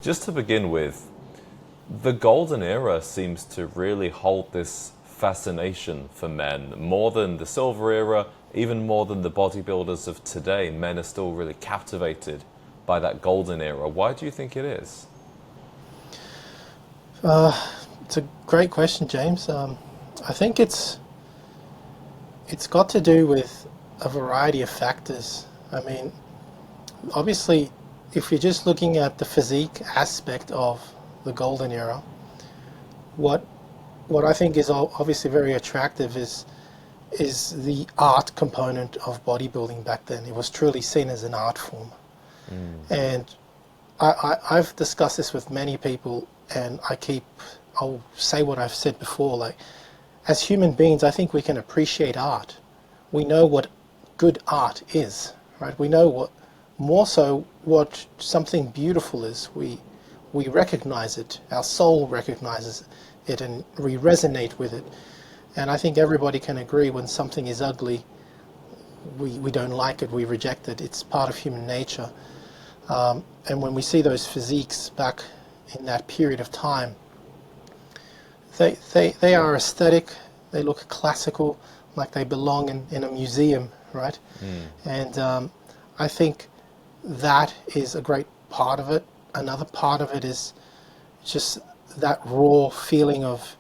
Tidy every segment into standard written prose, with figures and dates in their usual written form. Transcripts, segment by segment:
Just to begin with, the Golden Era seems to really hold this fascination for men, more than the Silver Era, even more than the bodybuilders of today. Men are still really captivated by that Golden Era. Why do you think it is? It's a great question, James. I think it's got to do with a variety of factors. I mean, obviously, if you're just looking at the physique aspect of the Golden Era, what I think is obviously very attractive is the art component of bodybuilding back then. It was truly seen as an art form. And I've discussed this with many people, and I'll say what I've said before, like, as human beings, I think we can appreciate art. We know what good art is, right? We know more so what something beautiful is. We recognize it. Our soul recognizes it, and we resonate with it. And I think everybody can agree when something is ugly, we don't like it, we reject it. It's part of human nature. And when we see those physiques back in that period of time, they are aesthetic, they look classical, like they belong in a museum, right? And I think that is a great part of it. Another part of it is just that raw feeling of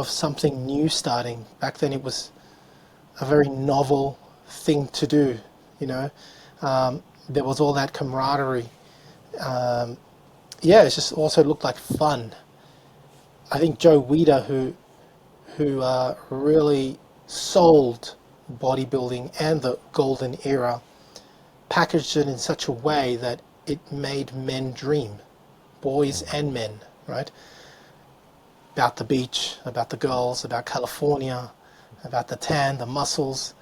something new starting. Back then it was a very novel thing to do, you know. There was all that camaraderie. Yeah, it just also looked like fun. I think Joe Weider, who really sold bodybuilding and the Golden Era, packaged it in such a way that it made men dream, boys and men, right? About the beach, about the girls, about California, about the tan, the muscles,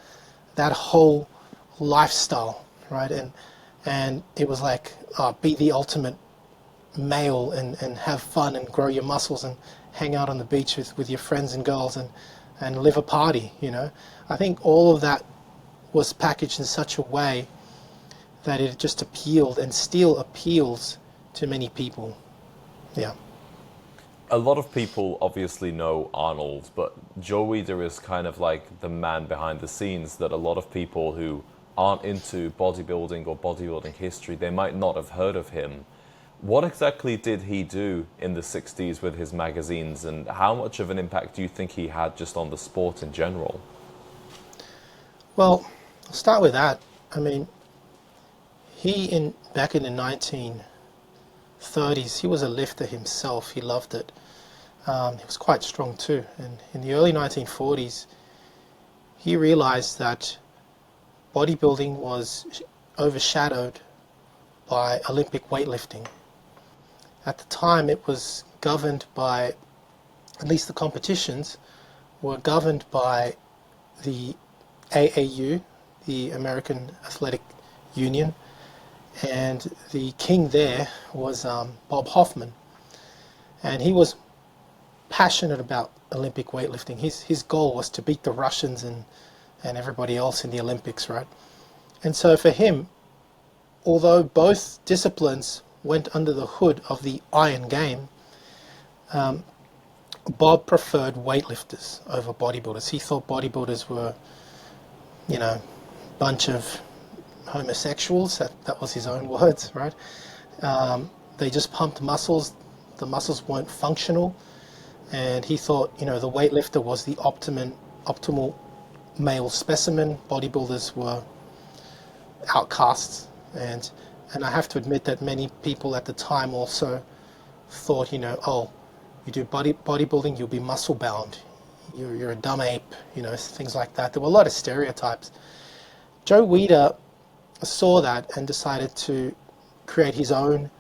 that whole lifestyle, right? And it was like, be the ultimate male and have fun and grow your muscles and hang out on the beach with your friends and girls and live a party, you know. I think all of that was packaged in such a way that it just appealed and still appeals to many people. Yeah. A lot of people obviously know Arnold, but Joe Weider is kind of like the man behind the scenes that a lot of people who aren't into bodybuilding or bodybuilding history, they might not have heard of him. What exactly did he do in the 60s with his magazines, and how much of an impact do you think he had just on the sport in general? Well, I'll start with that. I mean, back in the 1930s, he was a lifter himself. He loved it. He was quite strong too. And in the early 1940s, he realized that bodybuilding was overshadowed by Olympic weightlifting. At the time, it was governed by, at least the competitions, were governed by the AAU, the American Athletic Union, and the king there was Bob Hoffman. And he was passionate about Olympic weightlifting. His goal was to beat the Russians and everybody else in the Olympics, right? And so for him, although both disciplines went under the hood of the iron game, Bob preferred weightlifters over bodybuilders. He thought bodybuilders were, you know, a bunch of homosexuals. That was his own words, right? They just pumped muscles. The muscles weren't functional. And he thought, you know, the weightlifter was the optimal male specimen. Bodybuilders were outcasts. And I have to admit that many people at the time also thought, you know, oh, you do bodybuilding, you'll be muscle bound. You're a dumb ape, you know, things like that. There were a lot of stereotypes. Joe Weider saw that and decided to create his own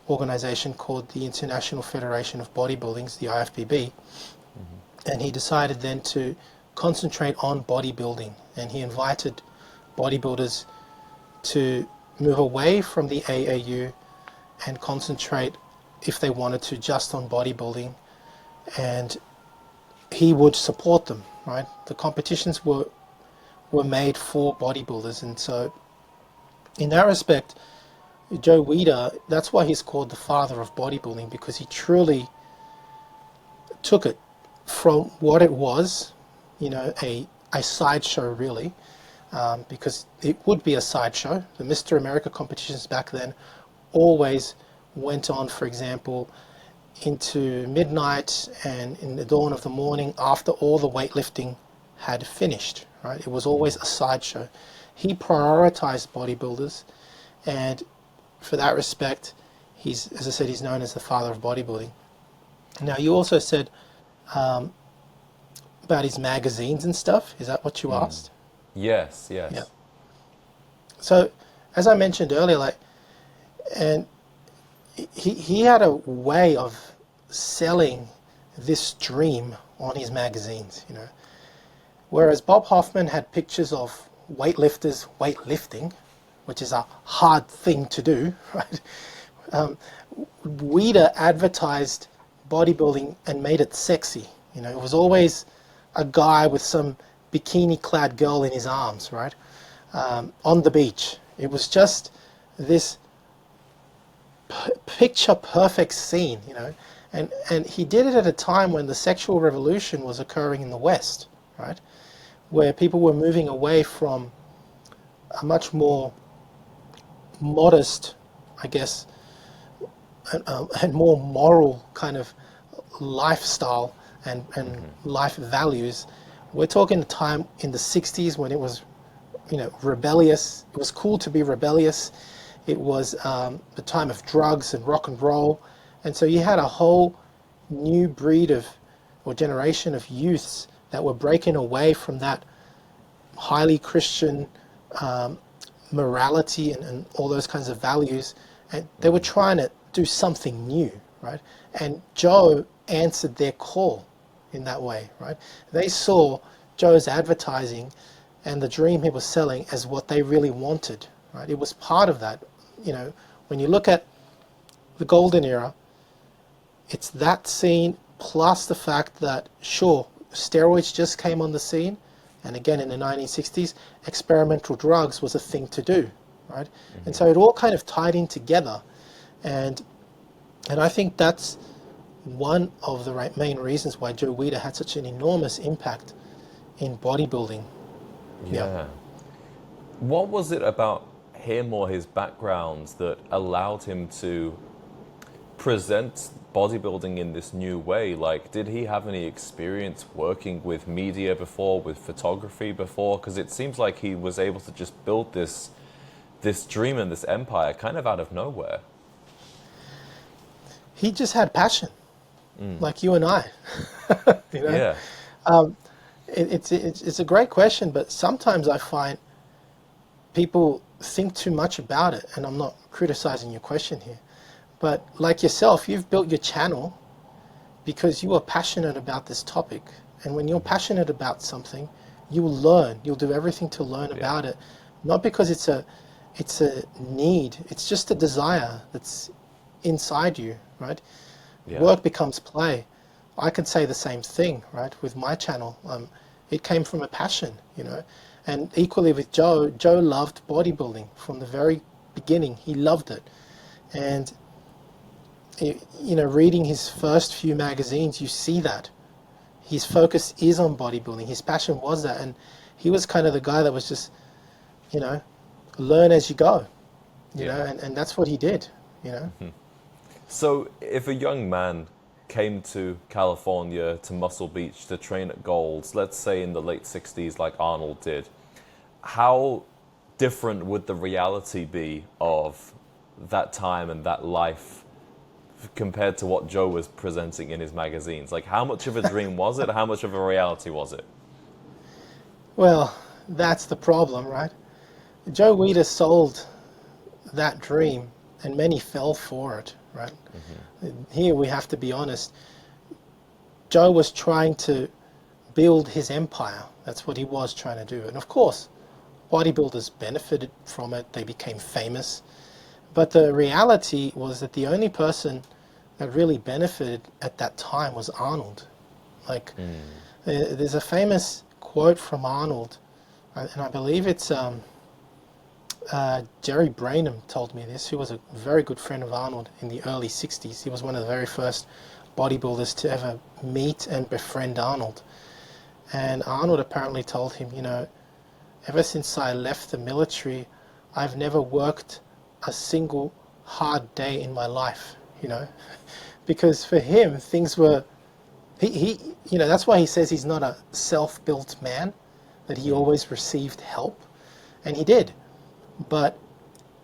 organization called the International Federation of Bodybuilding, the IFBB. And he decided then to concentrate on bodybuilding. And he invited bodybuilders to move away from the AAU and concentrate, if they wanted to, just on bodybuilding. And he would support them, right? The competitions were made for bodybuilders. And so in that respect, Joe Weider, that's why he's called the father of bodybuilding, because he truly took it from what it was, a sideshow really, because it would be a sideshow. The Mr. America competitions back then always went on, for example, into midnight and in the dawn of the morning after all the weightlifting had finished, right? It was always a sideshow. He prioritized bodybuilders, and for that respect, as I said, he's known as the father of bodybuilding. Now, you also said about his magazines and stuff. Is that what you asked? Yes. Yeah. So, as I mentioned earlier, and he had a way of selling this dream on his magazines, Whereas Bob Hoffman had pictures of weightlifters weightlifting, which is a hard thing to do, right? Weider advertised bodybuilding and made it sexy. It was always a guy with some bikini-clad girl in his arms, right? On the beach. It was just this picture-perfect scene, And he did it at a time when the sexual revolution was occurring in the West, right? Where people were moving away from a much more modest, I guess, and more moral kind of lifestyle and life values. We're talking a time in the 60s when it was, rebellious. It was cool to be rebellious. It was the time of drugs and rock and roll. And so you had a whole new breed or generation of youths that were breaking away from that highly Christian morality and all those kinds of values. And they were trying to do something new, right? And Joe answered their call in that way, right? They saw Joe's advertising and the dream he was selling as what they really wanted, right? It was part of that. When you look at the Golden Era, it's that scene plus the fact that, sure, steroids just came on the scene, and again in the 1960s, experimental drugs was a thing to do, right? And so it all kind of tied in together, and I think that's one of the main reasons why Joe Weider had such an enormous impact in bodybuilding. Yeah. What was it about him or his background that allowed him to present bodybuilding in this new way? Like, did he have any experience working with media before, with photography before? Because it seems like he was able to just build this dream and this empire kind of out of nowhere. He just had passion, like you and I. Yeah. It's a great question, but sometimes I find people think too much about it, and I'm not criticizing your question here. But like yourself, you've built your channel because you are passionate about this topic. And when you're passionate about something, you will learn. You'll do everything to learn about it. Not because it's a need. It's just a desire that's inside you, right? Yeah. Work becomes play. I could say the same thing, right, with my channel. It came from a passion, And equally with Joe, Joe loved bodybuilding from the very beginning. He loved it. And reading his first few magazines, you see that his focus is on bodybuilding. His passion was that, and he was kind of the guy that was just, learn as you go, and that's what he did, So if a young man came to California, to Muscle Beach, to train at Gold's, let's say in the late 60s like Arnold did, how different would the reality be of that time and that life compared to what Joe was presenting in his magazines? Like, how much of a dream was it? How much of a reality was it? Well, that's the problem, right? Joe Weider sold that dream, and many fell for it, right? Here we have to be honest. Joe was trying to build his empire. That's what he was trying to do. And of course, bodybuilders benefited from it. They became famous. But the reality was that the only person that really benefited at that time was Arnold. Like, there's a famous quote from Arnold, and I believe it's Jerry Brainham told me this, who was a very good friend of Arnold in the early 60s. He was one of the very first bodybuilders to ever meet and befriend Arnold. And Arnold apparently told him, ever since I left the military, I've never worked a single hard day in my life, because for him, things were, that's why he says he's not a self-built man, that he always received help, and he did. But,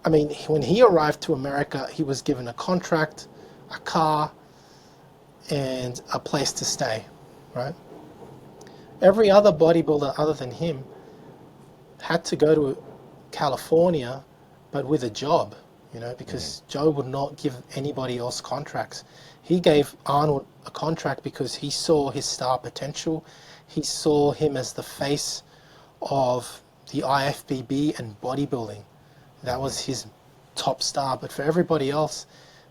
I mean, when he arrived to America, he was given a contract, a car, and a place to stay, right? Every other bodybuilder other than him had to go to California, but with a job, because Joe would not give anybody else contracts. He gave Arnold a contract because he saw his star potential. He saw him as the face of the IFBB and bodybuilding. That was his top star. But for everybody else,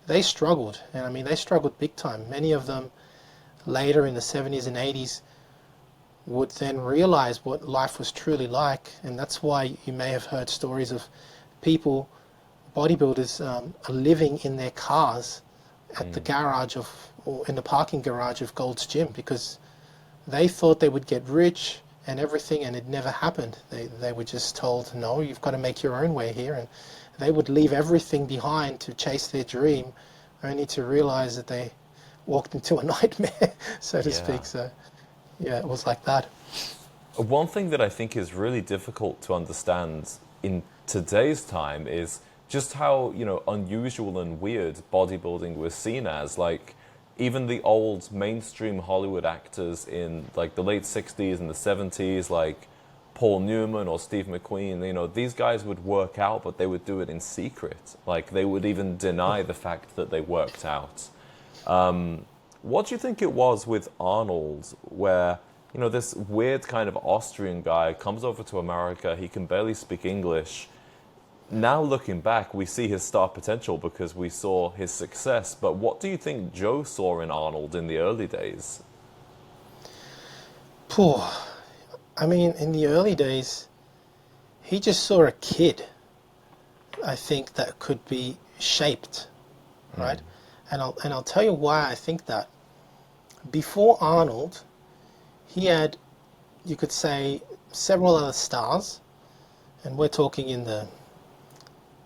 they struggled. And I mean, they struggled big time. Many of them later in the 70s and 80s would then realize what life was truly like. And that's why you may have heard stories of people, bodybuilders, living in their cars at the garage or in the parking garage of Gold's Gym, because they thought they would get rich and everything, and it never happened. They were just told, no, you've got to make your own way here. And they would leave everything behind to chase their dream, only to realize that they walked into a nightmare, so to speak. So, yeah, it was like that. One thing that I think is really difficult to understand in today's time is just how, unusual and weird bodybuilding was seen as. Like, even the old mainstream Hollywood actors in like the late 60s and the 70s, like Paul Newman or Steve McQueen, these guys would work out, but they would do it in secret. Like, they would even deny the fact that they worked out. What do you think it was with Arnold where, this weird kind of Austrian guy comes over to America, he can barely speak English. Now looking back, we see his star potential because we saw his success. But what do you think Joe saw in Arnold in the early days? I mean, in the early days, he just saw a kid, I think, that could be shaped, right? And I'll tell you why I think that. Before Arnold, he had, you could say, several other stars, and we're talking in the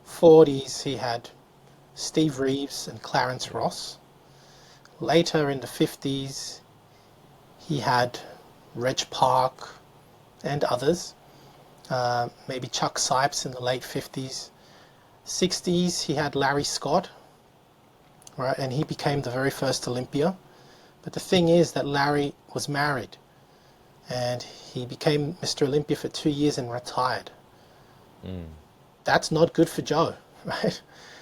40s, he had Steve Reeves and Clarence Ross. Later in the 50s, he had Reg Park and others. Maybe Chuck Sipes in the late 50s. 60s, he had Larry Scott, right? And he became the very first Olympia. But the thing is that Larry was married, and he became Mr. Olympia for 2 years and retired. That's not good for Joe, right?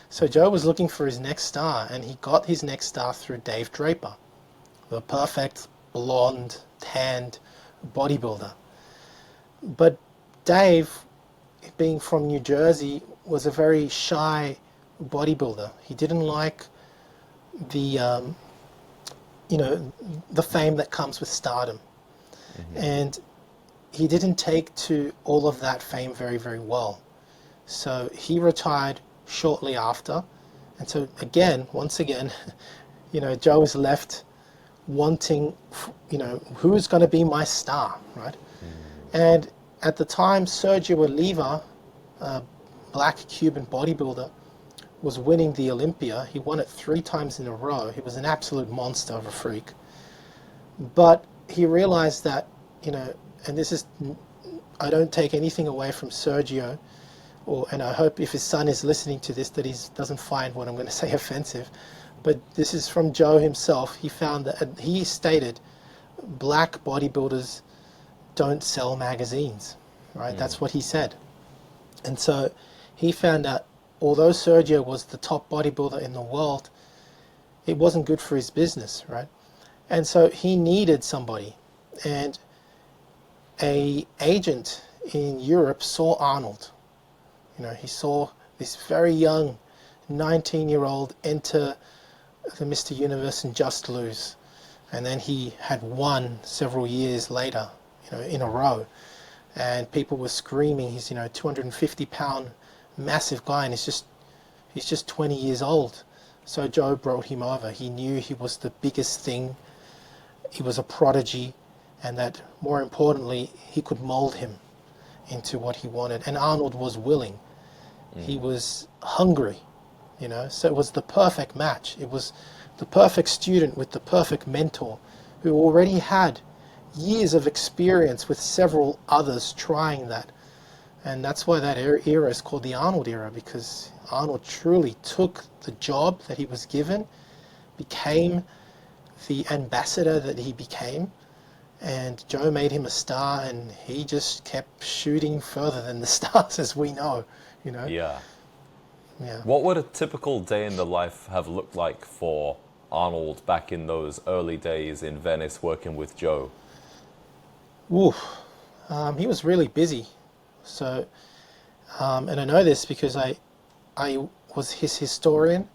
So Joe was looking for his next star, and he got his next star through Dave Draper, the perfect blonde, tanned bodybuilder. But Dave, being from New Jersey, was a very shy bodybuilder. He didn't like the, the fame that comes with stardom. And he didn't take to all of that fame very, very well. So he retired shortly after. And so once again, Joe is left wanting, who's going to be my star, right? And at the time, Sergio Oliva, a black Cuban bodybuilder, was winning the Olympia. He won it 3 times in a row. He was an absolute monster of a freak. But he realized that, and this is, I don't take anything away from Sergio, and I hope if his son is listening to this that he doesn't find what I'm going to say offensive, but this is from Joe himself. He found that, he stated, black bodybuilders don't sell magazines, right? That's what he said. And so he found out, although Sergio was the top bodybuilder in the world, it wasn't good for his business, right? And so he needed somebody. And a agent in Europe saw Arnold. He saw this very young 19-year-old enter the Mr. Universe and just lose. And then he had won several years later, in a row. And people were screaming, he's, 250-pound massive guy, and he's just 20 years old. So Joe brought him over. He knew he was the biggest thing. He was a prodigy, and that more importantly, he could mold him into what he wanted. And Arnold was willing. He was hungry, you know. So it was the perfect match. It was the perfect student with the perfect mentor who already had years of experience with several others trying that. And that's why that era is called the Arnold era, because Arnold truly took the job that he was given, became the ambassador that he became, and Joe made him a star, and he just kept shooting further than the stars, as we know, you know. Yeah. Yeah. What would a typical day in the life have looked like for Arnold back in those early days in Venice working with Joe? Oof. He was really busy. So, and I know this because I was his historian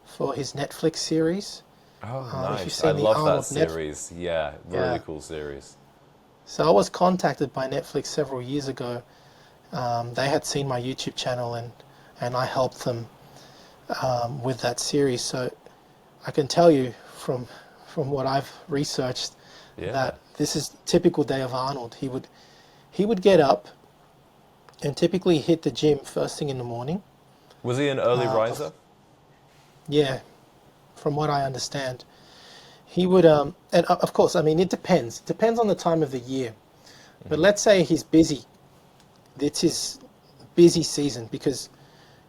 for his Netflix series. Oh, If you've nice. seen I the love Arnold that series. Yeah, really Yeah. cool series. So I was contacted by Netflix several years ago. They had seen my YouTube channel, and I helped them with that series. So I can tell you from what I've researched Yeah. that this is typical day of Arnold. He would get up and typically hit the gym first thing in the morning. Was he an early riser? Yeah, from what I understand. He would, and of course, I mean, it depends. It depends on the time of the year. But let's say he's busy. It's his busy season, because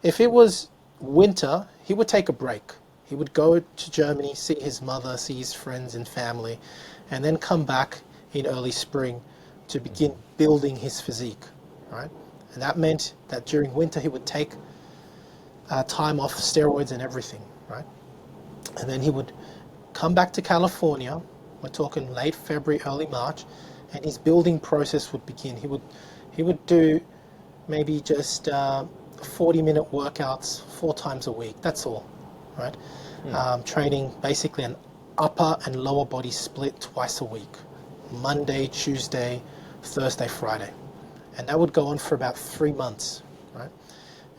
if it was winter, he would take a break. He would go to Germany, see his mother, see his friends and family, and then come back in early spring to begin building his physique, right? And that meant that during winter he would take time off steroids and everything, right? And then he would come back to California. We're talking late February, early March, and his building process would begin. He would do maybe just 40-minute workouts 4 times a week. That's all, right? Training basically an upper and lower body split twice a week, Monday, Tuesday, Thursday, Friday. And that would go on for about 3 months, right?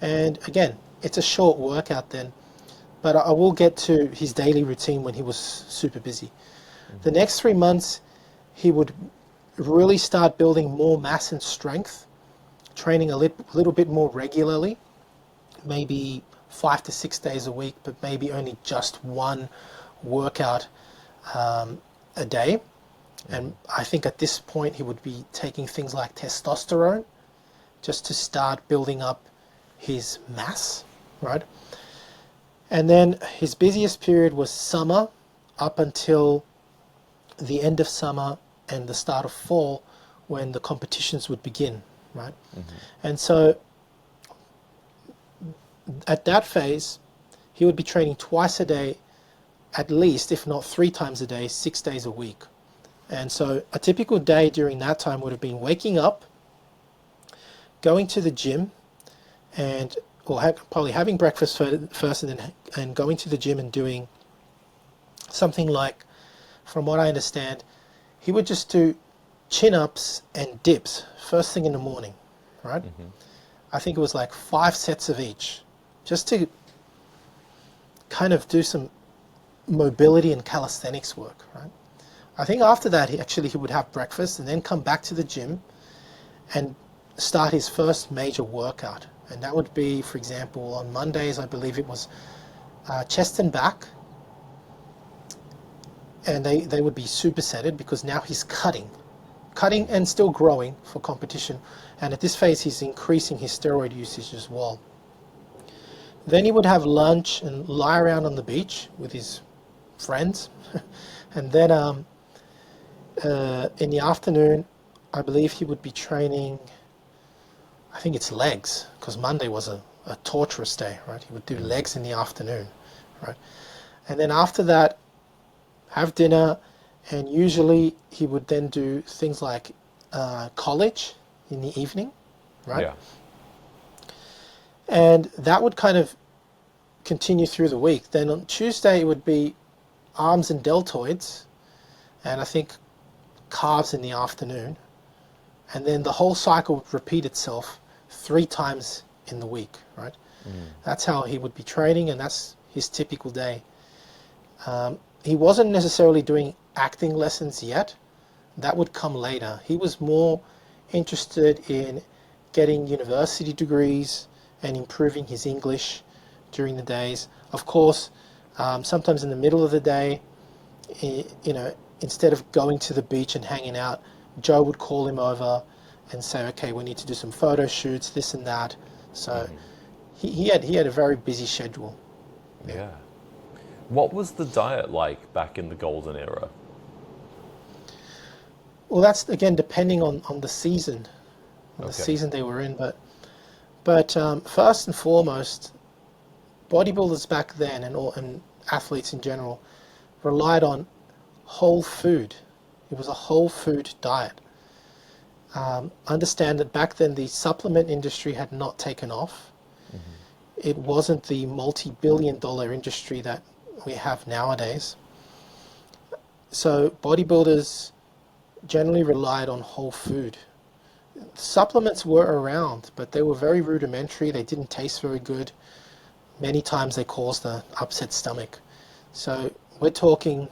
And again, it's a short workout then, but I will get to his daily routine when he was super busy. The next 3 months, he would really start building more mass and strength, training a little bit more regularly, maybe 5 to 6 days a week, but maybe only just one workout a day. And I think at this point he would be taking things like testosterone just to start building up his mass, right? And then his busiest period was summer up until the end of summer and the start of fall, when the competitions would begin, right? And so at that phase, he would be training twice a day, at least, if not 3 times a day, 6 days a week. And so a typical day during that time would have been waking up, going to the gym, and probably having breakfast first, and going to the gym and doing something like, from what I understand, he would just do chin-ups and dips first thing in the morning, right? I think it was like 5 sets of each, just to kind of do some mobility and calisthenics work, right? I think after that, he would have breakfast and then come back to the gym and start his first major workout. And that would be, for example, on Mondays, I believe it was chest and back. And they would be supersetted, because now he's cutting and still growing for competition. And at this phase, he's increasing his steroid usage as well. Then he would have lunch and lie around on the beach with his friends. And then in the afternoon, I believe he would be training, I think it's legs, because Monday was a torturous day, right? He would do legs in the afternoon, right? And then after that, have dinner, and usually he would then do things like college in the evening, right? Yeah. And that would kind of continue through the week. Then on Tuesday, it would be arms and deltoids, and I think calves in the afternoon. And then the whole cycle would repeat itself 3 times in the week, right? That's how he would be training, and that's his typical day. He wasn't necessarily doing acting lessons yet. That would come later. He was more interested in getting university degrees and improving his English during the days. Of course, sometimes in the middle of the day, you know, instead of going to the beach and hanging out, Joe would call him over and say, okay, we need to do some photo shoots, this and that. So he had a very busy schedule. Yeah. What was the diet like back in the Golden Era? Well, that's, again, depending on the season, the season they were in. But first and foremost, bodybuilders back then and athletes in general relied on whole food. It was a whole food diet. Understand that back then the supplement industry had not taken off. It wasn't the multi-billion-dollar industry that we have nowadays. So bodybuilders generally relied on whole food. Supplements were around, but they were very rudimentary. They didn't taste very good. Many times they caused an upset stomach. So we're talking,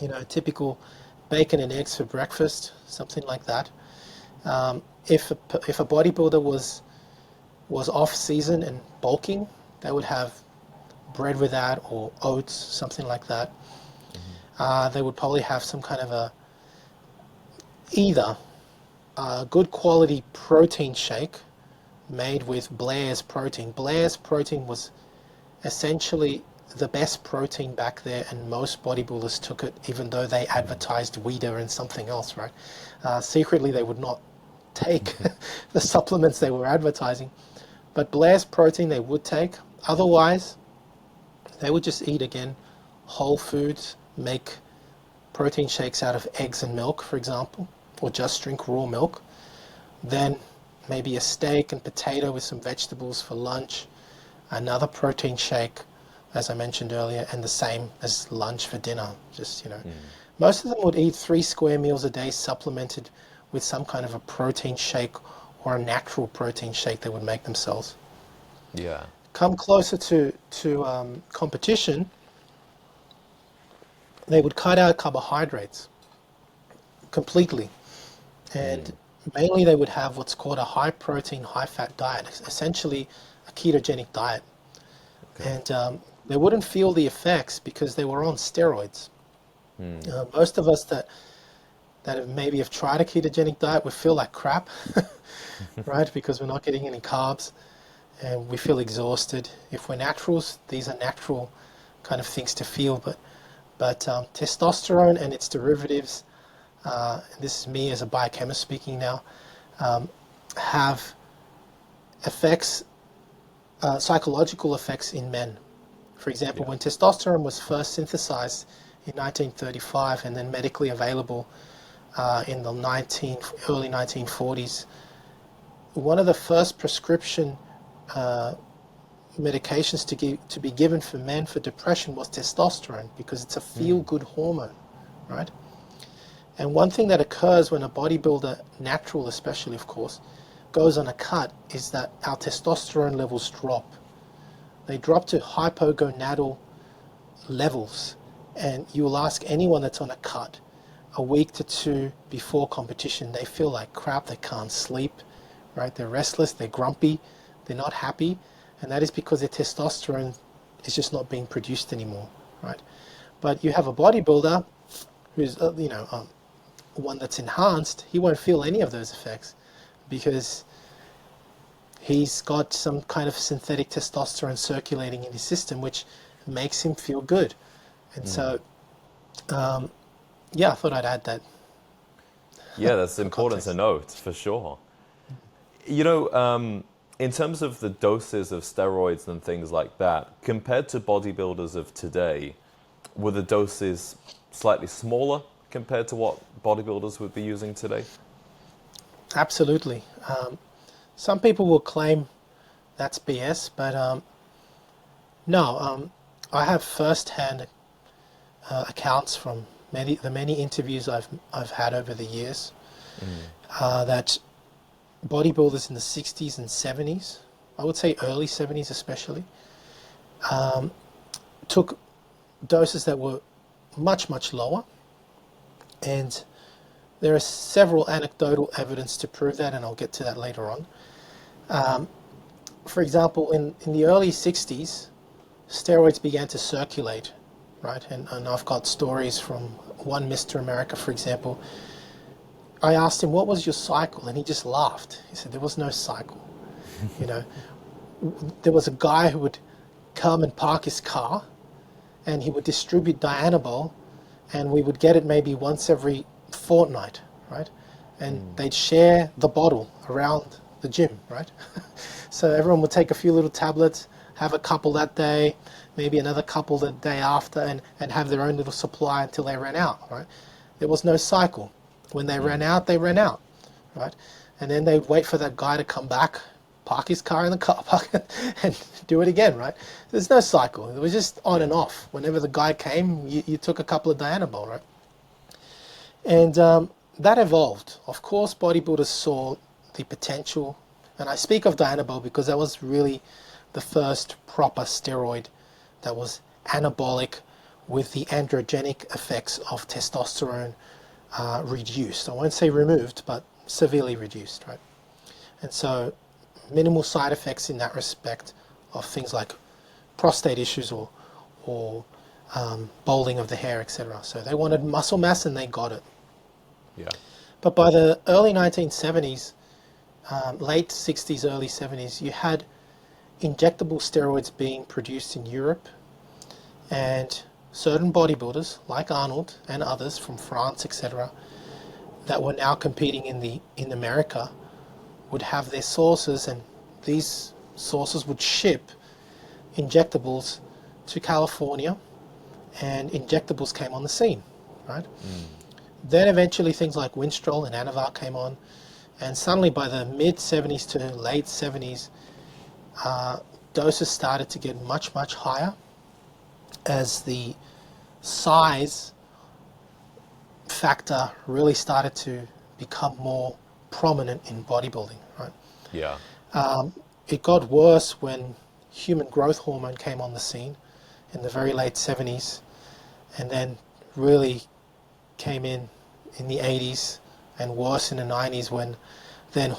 you know, typical bacon and eggs for breakfast, something like that. If a bodybuilder was off season and bulking, they would have bread with that, or oats, something like that. They would probably have some kind of either a good quality protein shake made with Blair's protein. Blair's protein was essentially the best protein back there, and most bodybuilders took it, even though they advertised Weider and something else, right? Secretly, they would not take the supplements they were advertising. But Blair's protein they would take. Otherwise, they would just eat, again, whole foods, make protein shakes out of eggs and milk, for example, or just drink raw milk. Then maybe a steak and potato with some vegetables for lunch, another protein shake, as I mentioned earlier, and the same as lunch for dinner. Just, you know, most of them would eat 3 square meals a day, supplemented with some kind of a protein shake or a natural protein shake they would make themselves. Yeah. Come closer to competition, they would cut out carbohydrates completely, and mainly they would have what's called a high protein, high fat diet, essentially a ketogenic diet. And they wouldn't feel the effects because they were on steroids. Most of us that have tried a ketogenic diet, we feel like crap, right? Because we're not getting any carbs, and we feel exhausted. If we're naturals, these are natural kind of things to feel. But testosterone and its derivatives, this is me as a biochemist speaking now, have effects, psychological effects in men. For example, when testosterone was first synthesized in 1935 and then medically available in the early 1940s, one of the first prescription medications to be given for men for depression was testosterone, because it's a feel-good hormone, right? And one thing that occurs when a bodybuilder, natural especially, of course, goes on a cut is that our testosterone levels drop. They drop to hypogonadal levels, and you will ask anyone that's on a cut a week to 2 before competition, they feel like crap, they can't sleep, right? They're restless, they're grumpy, they're not happy, and that is because their testosterone is just not being produced anymore, right? But you have a bodybuilder who's, one that's enhanced, he won't feel any of those effects because he's got some kind of synthetic testosterone circulating in his system, which makes him feel good. And so, I thought I'd add that. Yeah, that's important to note, for sure. You know, in terms of the doses of steroids and things like that, compared to bodybuilders of today, were the doses slightly smaller compared to what bodybuilders would be using today? Absolutely. Some people will claim that's BS, but no. I have first-hand accounts from the many interviews I've had over the years that bodybuilders in the 60s and 70s, I would say early 70s especially, took doses that were much, much lower. And there are several anecdotal evidence to prove that, and I'll get to that later on. For example, in the early 60s, steroids began to circulate, right? And I've got stories from one Mr. America, for example. I asked him, what was your cycle? And he just laughed. He said, there was no cycle. You know, there was a guy who would come and park his car, and he would distribute Dianabol, and we would get it maybe once every fortnight, right? And they'd share the bottle around the gym, right? So everyone would take a few little tablets, have a couple that day, maybe another couple the day after, and have their own little supply until they ran out, right? There was no cycle. When they ran out, they ran out, right? And then they'd wait for that guy to come back, park his car in the car park, and do it again, right? There's no cycle. It was just on and off. Whenever the guy came, you took a couple of Dianabol, right? And that evolved. Of course, bodybuilders saw the potential, and I speak of Dianabol because that was really the first proper steroid that was anabolic with the androgenic effects of testosterone reduced. I won't say removed, but severely reduced, right? And so minimal side effects in that respect of things like prostate issues or balding of the hair, etc. So they wanted muscle mass and they got it. Yeah. But by the early 1970s, late 60s, early 70s, you had injectable steroids being produced in Europe, and certain bodybuilders like Arnold and others from France, etc., that were now competing in America would have their sources, and these sources would ship injectables to California, and injectables came on the scene, right? Then eventually things like Winstrol and Anavar came on, and suddenly by the mid-70s to late 70s, doses started to get much, much higher as the size factor really started to become more prominent in bodybuilding, right? Yeah. It got worse when human growth hormone came on the scene in the very late 70s, and then really came in the 80s, and worse in the 90s when then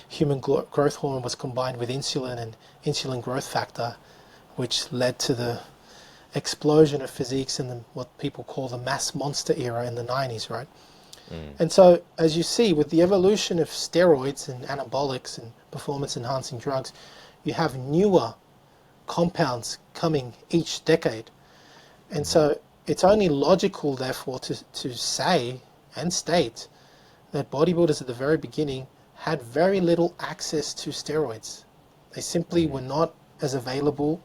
human growth hormone was combined with insulin and insulin growth factor, which led to the explosion of physiques in what people call the mass monster era in the 90s, right? And so, as you see, with the evolution of steroids and anabolics and performance-enhancing drugs, you have newer compounds coming each decade. And so it's only logical, therefore, to say and state that bodybuilders at the very beginning had very little access to steroids. They simply were not as available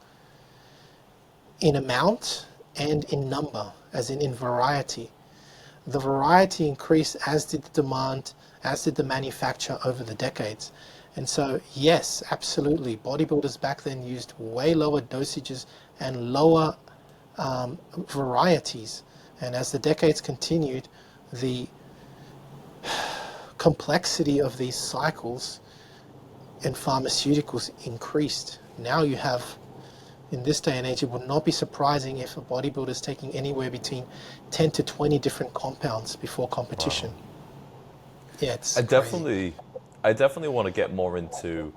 in amount and in number, as in variety. The variety increased, as did the demand, as did the manufacture over the decades. And so, yes, absolutely, bodybuilders back then used way lower dosages and lower varieties. And as the decades continued, the complexity of these cycles and pharmaceuticals increased. Now you have, in this day and age, it would not be surprising if a bodybuilder is taking anywhere between 10 to 20 different compounds before competition. Wow. Yeah, it's crazy. I definitely want to get more into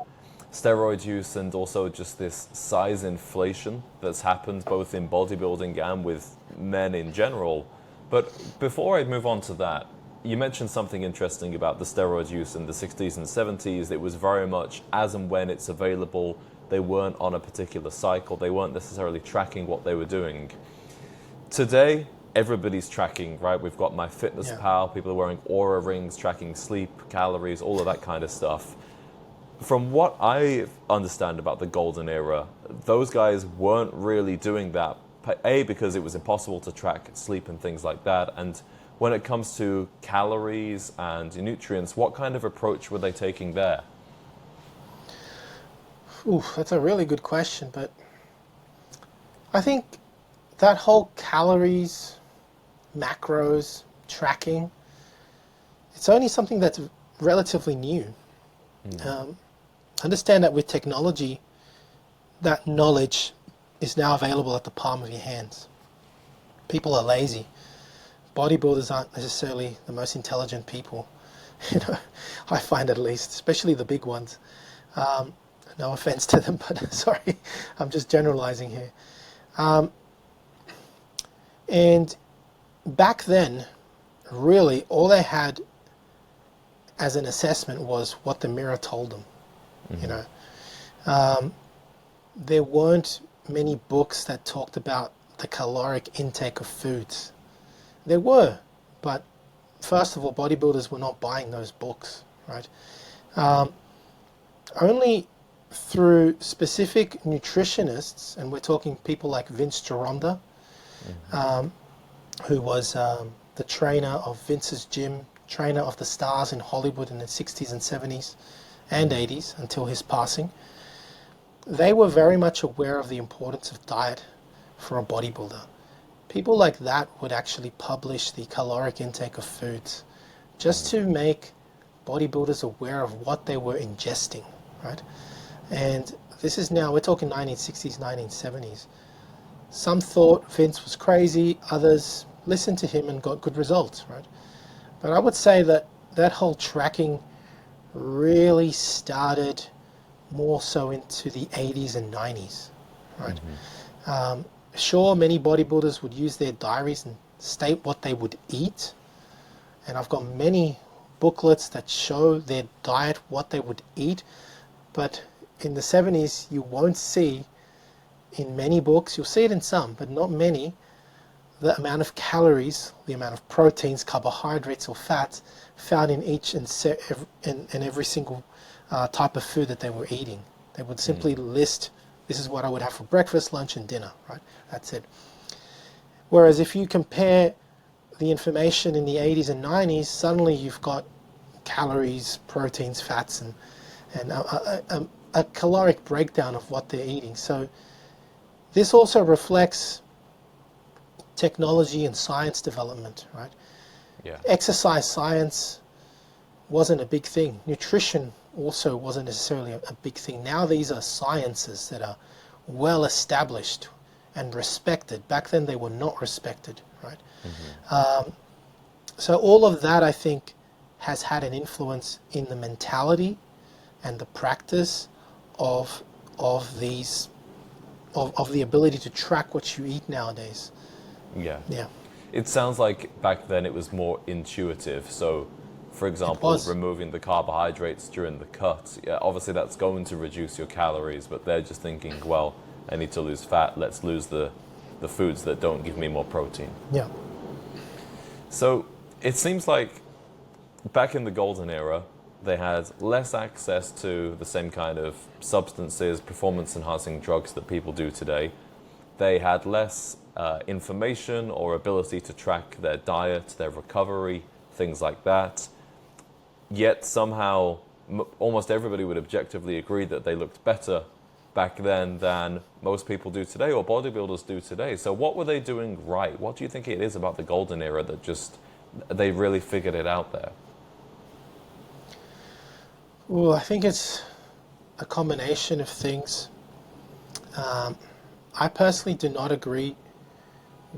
steroid use and also just this size inflation that's happened both in bodybuilding and with men in general. But before I move on to that, you mentioned something interesting about the steroid use in the 60s and 70s. It was very much as and when it's available. They weren't on a particular cycle. They weren't necessarily tracking what they were doing. Today, everybody's tracking, right? We've got MyFitnessPal, people are wearing Oura rings, tracking sleep, calories, all of that kind of stuff. From what I understand about the Golden Era, those guys weren't really doing that. A, because it was impossible to track sleep and things like that. And when it comes to calories and nutrients, what kind of approach were they taking there? Ooh, that's a really good question, but I think that whole calories, macros, tracking, it's only something that's relatively new. understand that with technology, that knowledge is now available at the palm of your hands. People are lazy. Bodybuilders aren't necessarily the most intelligent people. You know, I find at least, especially the big ones. No offense to them, but sorry, I'm just generalizing here. And back then, really, all they had as an assessment was what the mirror told them. Mm-hmm. You know, there weren't many books that talked about the caloric intake of foods. There were, but first of all, bodybuilders were not buying those books, right? Only through specific nutritionists, and we're talking people like Vince Gironda, who was the trainer of Vince's gym, trainer of the stars in Hollywood in the 60s and 70s and 80s until his passing. They were very much aware of the importance of diet for a bodybuilder. People like that would actually publish the caloric intake of foods just to make bodybuilders aware of what they were ingesting, right? And this is now, we're talking 1960s, 1970s. Some thought Vince was crazy, others listened to him and got good results, right? But I would say that that whole tracking really started more so into the 80s and 90s, right? Mm-hmm. Sure, many bodybuilders would use their diaries and state what they would eat. And I've got many booklets that show their diet, what they would eat. But in the 70s, you won't see in many books, you'll see it in some, but not many, the amount of calories, the amount of proteins, carbohydrates, or fats found in each and every single type of food that they were eating. They would simply list, this is what I would have for breakfast, lunch, and dinner, right? That's it. Whereas if you compare the information in the 80s and 90s, suddenly you've got calories, proteins, fats, and a caloric breakdown of what they're eating. So this also reflects technology and science development, right? Yeah. Exercise science wasn't a big thing. Nutrition also wasn't necessarily a big thing. Now these are sciences that are well established and respected. Back then they were not respected, right? Mm-hmm. So all of that, I think, has had an influence in the mentality and the practice of the ability to track what you eat nowadays. Yeah. Yeah. It sounds like back then it was more intuitive. So, for example, removing the carbohydrates during the cut, yeah, obviously that's going to reduce your calories, but they're just thinking, well, I need to lose fat, let's lose the foods that don't give me more protein. Yeah. So it seems like back in the golden era, they had less access to the same kind of substances, performance-enhancing drugs that people do today. They had less information or ability to track their diet, their recovery, things like that. Yet somehow almost everybody would objectively agree that they looked better back then than most people do today or bodybuilders do today. So what were they doing right? What do you think it is about the golden era that just they really figured it out there? Well, I think it's a combination of things. I personally do not agree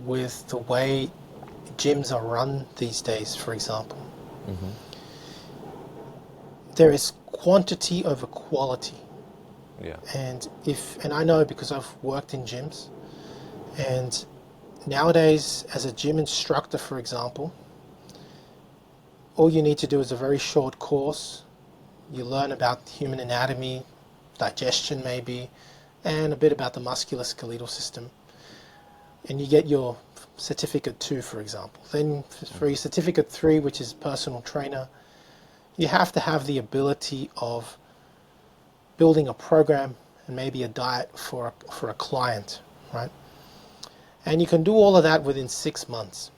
with the way gyms are run these days, for example. Mm-hmm. There is quantity over quality. Yeah. And I know because I've worked in gyms, and nowadays as a gym instructor, for example, all you need to do is a very short course. You learn about human anatomy, digestion maybe, and a bit about the musculoskeletal system. And you get your certificate 2, for example. Then for your certificate 3, which is personal trainer, you have to have the ability of building a program and maybe a diet for a client, right? And you can do all of that within 6 months.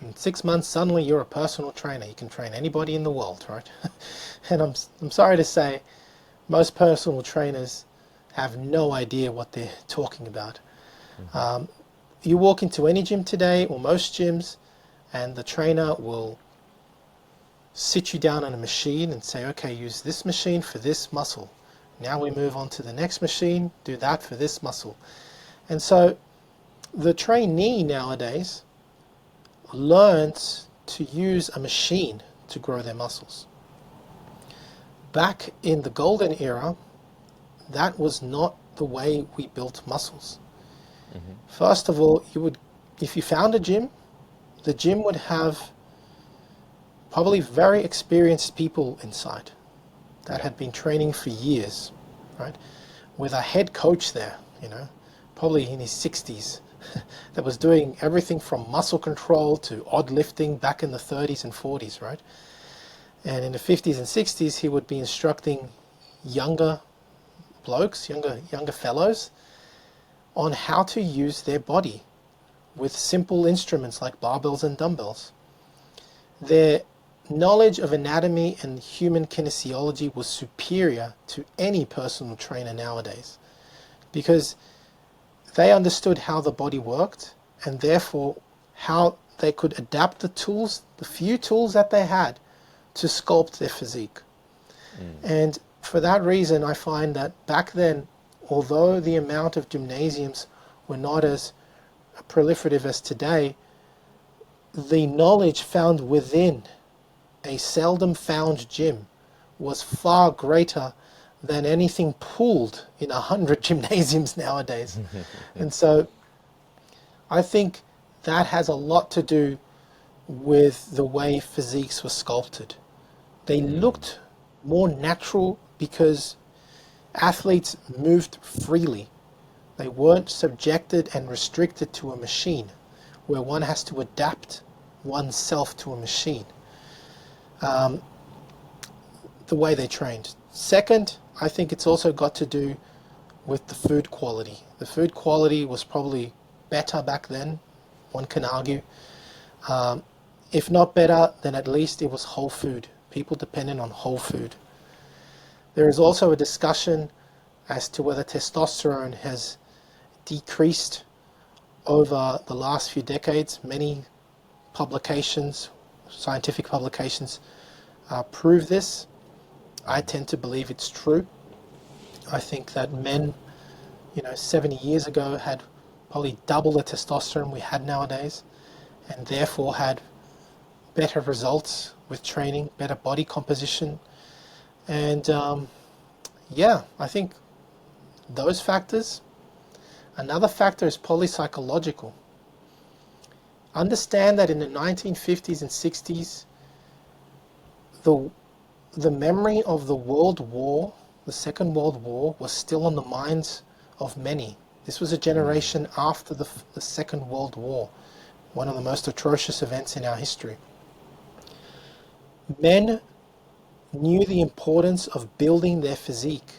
In 6 months, suddenly you're a personal trainer. You can train anybody in the world, right? And I'm sorry to say, most personal trainers have no idea what they're talking about. Mm-hmm. You walk into any gym today, or most gyms, and the trainer will sit you down on a machine and say, okay, use this machine for this muscle. Now we move on to the next machine, do that for this muscle. And so the trainee nowadays learns to use a machine to grow their muscles. Back in the golden era, that was not the way we built muscles. First of all, if you found a gym, the gym would have probably very experienced people inside that had been training for years, right? With a head coach there, probably in his 60s, that was doing everything from muscle control to odd lifting back in the 30s and 40s, right? And in the 50s and 60s, he would be instructing younger blokes, younger fellows, on how to use their body with simple instruments like barbells and dumbbells. Their knowledge of anatomy and human kinesiology was superior to any personal trainer nowadays, because they understood how the body worked, and therefore how they could adapt the tools, the few tools that they had, to sculpt their physique. And for that reason, I find that back then, although the amount of gymnasiums were not as proliferative as today, the knowledge found within a seldom found gym was far greater than anything pooled in 100 gymnasiums nowadays. And so I think that has a lot to do with the way physiques were sculpted. They looked more natural because athletes moved freely. They weren't subjected and restricted to a machine where one has to adapt oneself to a machine. The way they trained. Second, I think it's also got to do with the food quality. The food quality was probably better back then, one can argue. If not better, then at least it was whole food. People depended on whole food. There is also a discussion as to whether testosterone has decreased over the last few decades. Many publications, scientific publications, prove this. I tend to believe it's true. I think that men, 70 years ago had probably double the testosterone we had nowadays, and therefore had better results with training, better body composition. And I think those factors. Another factor is polypsychological. Understand that in the 1950s and 60s, the memory of the World War, the Second World War, was still on the minds of many. This was a generation after the Second World War, one of the most atrocious events in our history. Men knew the importance of building their physique.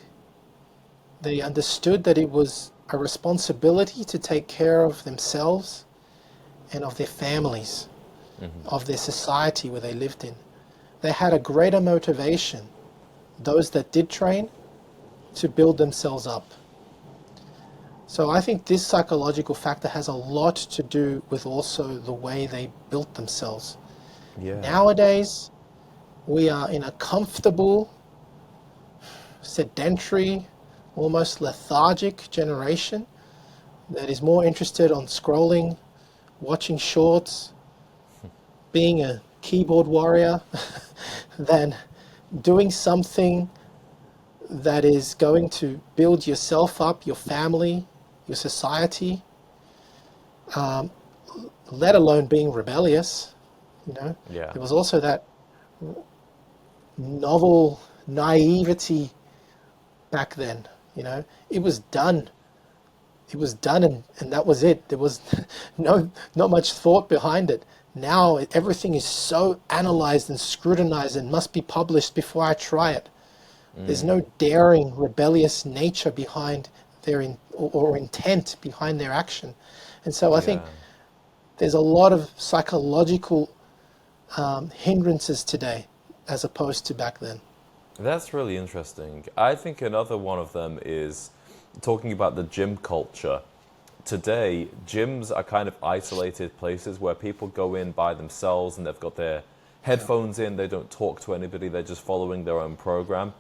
They understood that it was a responsibility to take care of themselves and of their families, of their society where they lived in. They had a greater motivation, those that did train, to build themselves up. So I think this psychological factor has a lot to do with also the way they built themselves. Yeah. Nowadays, we are in a comfortable, sedentary, almost lethargic generation that is more interested on scrolling, watching shorts, being a keyboard warrior, than doing something that is going to build yourself up, your family, your society, let alone being rebellious. Yeah. There was also that novel naivety back then. It was done. It was done, and that was it. There was not much thought behind it. Now everything is so analyzed and scrutinized and must be published before I try it. There's no daring, rebellious nature behind their or intent behind their action. And so I think there's a lot of psychological hindrances today as opposed to back then. That's really interesting. I think another one of them is talking about the gym culture. Today, gyms are kind of isolated places where people go in by themselves and they've got their headphones in, they don't talk to anybody, they're just following their own program.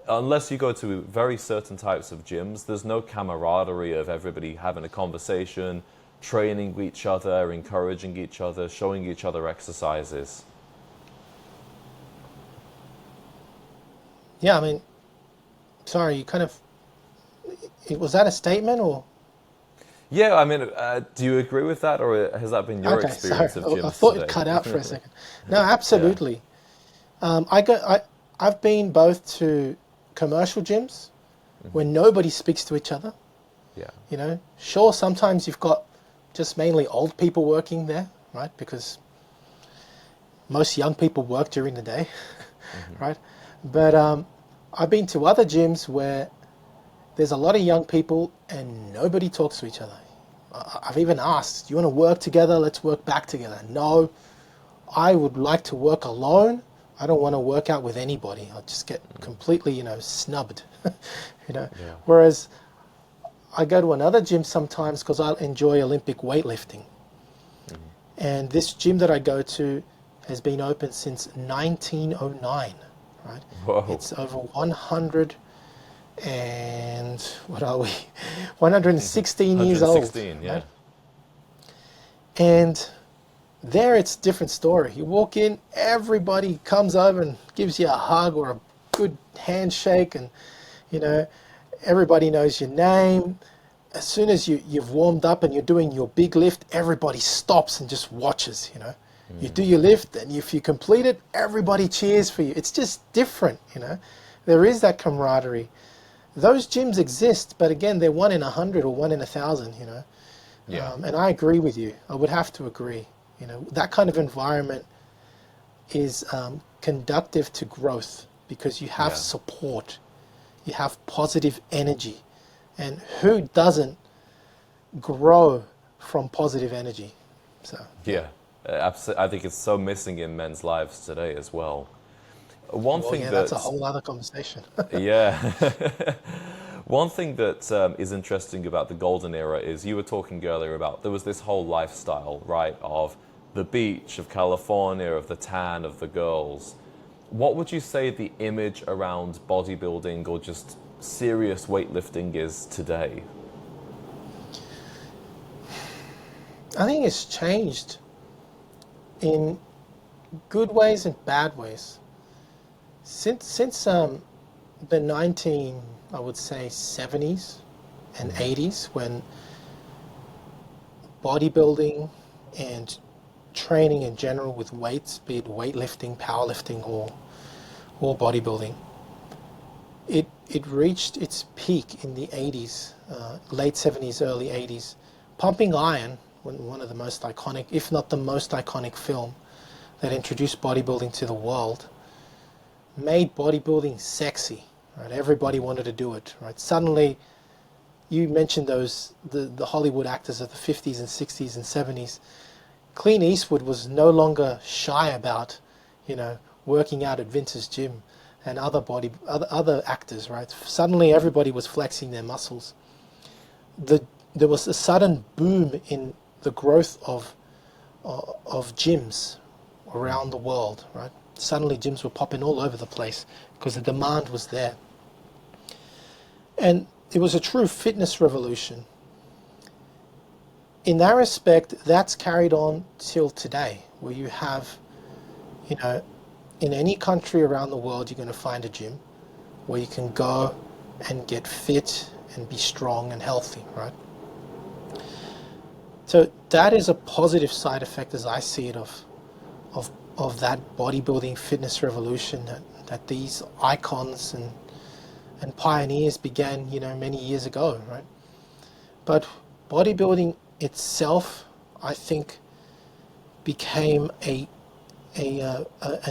unless you go to very certain types of gyms, there's no camaraderie of everybody having a conversation, training each other, encouraging each other, showing each other exercises. Yeah, I mean, sorry, you kind of, was that a statement or? Yeah, I mean, do you agree with that, or has that been your Okay, sorry, experience of gyms I thought today? it cut out for a second. No, Yeah, absolutely. I've been both to commercial gyms where nobody speaks to each other. yeah, You know, sure, sometimes you've got just mainly old people working there, right? Because most young people work during the day, right? But I've been to other gyms where there's a lot of young people and nobody talks to each other. I've even asked, do you want to work together? Let's work back together. No, I would like to work alone. I don't want to work out with anybody. I'll just get completely, snubbed, yeah, Whereas I go to another gym sometimes because I enjoy Olympic weightlifting. And this gym that I go to has been open since 1909, right? Whoa. It's over 100 and, what are we? 116 years old. 116, yeah. Right? And there it's a different story. You walk in, everybody comes over and gives you a hug or a good handshake, and everybody knows your name. As soon as you've warmed up and you're doing your big lift, everybody stops and just watches. You do your lift, and if you complete it, everybody cheers for you. It's just different. There is that camaraderie. Those gyms exist, but again, they're 1 in 100 or 1 in 1,000. Yeah. And I agree with you. I would have to agree. That kind of environment is conducive to growth because you have support, you have positive energy, and who doesn't grow from positive energy? So Yeah, I think it's so missing in men's lives today as well. One thing that's a whole other conversation. yeah. One thing that is interesting about the golden era is you were talking earlier about there was this whole lifestyle, right, of the beach, of California, of the tan, of the girls. What would you say the image around bodybuilding or just serious weightlifting is today? I think it's changed in good ways and bad ways. Since the 19, I would say, 70s and 80s, when bodybuilding and training in general with weights, be it weightlifting, powerlifting, or bodybuilding, it reached its peak in the 80s, late 70s, early 80s. Pumping Iron, one of the most iconic, if not the most iconic film that introduced bodybuilding to the world, made bodybuilding sexy, right? Everybody wanted to do it, right? Suddenly, you mentioned the Hollywood actors of the 50s and 60s and 70s. Clint Eastwood was no longer shy about, working out at Vince's gym, and other actors, right? Suddenly, everybody was flexing their muscles. There was a sudden boom in the growth of gyms around the world, right? Suddenly gyms were popping all over the place because the demand was there. And it was a true fitness revolution. In that respect, that's carried on till today, where you have, in any country around the world, you're going to find a gym where you can go and get fit and be strong and healthy, right? So that is a positive side effect, as I see it, of that bodybuilding fitness revolution that these icons and pioneers began, many years ago, right? But bodybuilding itself, I think, became a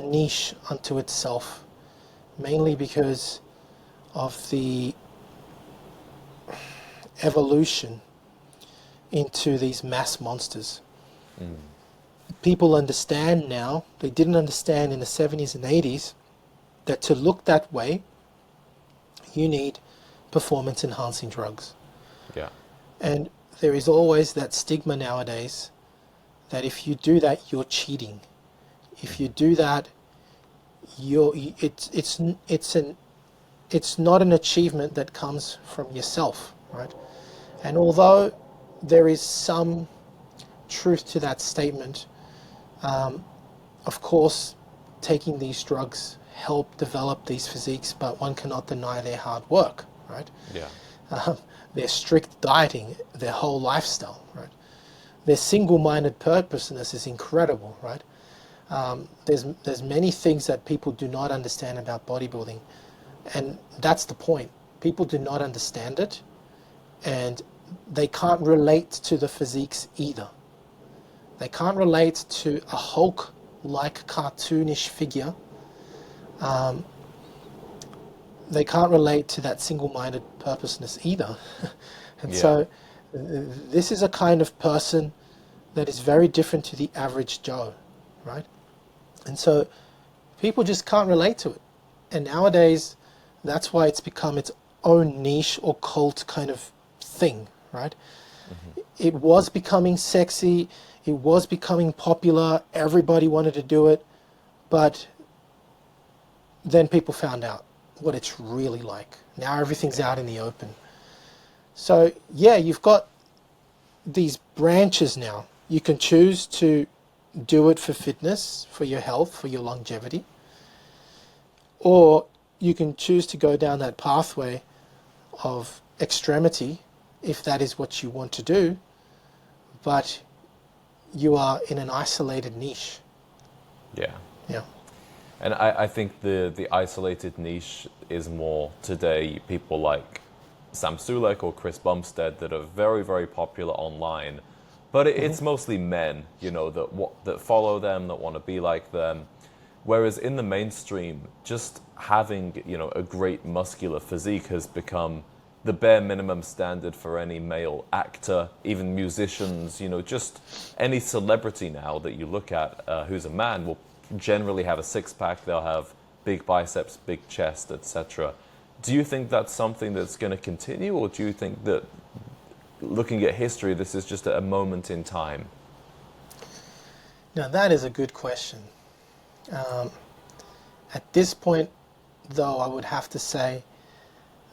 niche unto itself, mainly because of the evolution into these mass monsters. People understand now, they didn't understand in the 70s and 80s, that to look that way, you need performance enhancing drugs. Yeah. And there is always that stigma nowadays that if you do that, you're cheating. If you do that, it's it's not an achievement that comes from yourself, right? And although there is some truth to that statement, of course, taking these drugs help develop these physiques, but one cannot deny their hard work, right? Yeah. Their strict dieting, their whole lifestyle, right? Their single-minded purposeness is incredible, right? There's many things that people do not understand about bodybuilding, and that's the point. People do not understand it, and they can't relate to the physiques either. They can't relate to a Hulk-like cartoonish figure. They can't relate to that single-minded purposeness either. And so this is a kind of person that is very different to the average Joe, right? And so people just can't relate to it. And nowadays, that's why it's become its own niche or cult kind of thing, right? Mm-hmm. It was becoming sexy, it was becoming popular, everybody wanted to do it, but then people found out what it's really like. Now everything's out in the open. So yeah, you've got these branches now. You can choose to do it for fitness, for your health, for your longevity, or you can choose to go down that pathway of extremity if that is what you want to do, but you are in an isolated niche. Yeah. Yeah. And I think the isolated niche is more today people like Sam Sulek or Chris Bumstead that are very, very popular online. But it's mostly men, you know, that follow them, that want to be like them. Whereas in the mainstream, just having, you know, a great muscular physique has become the bare minimum standard for any male actor, even musicians, you know, just any celebrity now that you look at who's a man will generally have a six-pack, they'll have big biceps, big chest, etc. Do you think that's something that's going to continue, or do you think that, looking at history, this is just a moment in time? Now that is a good question. At this point, though, I would have to say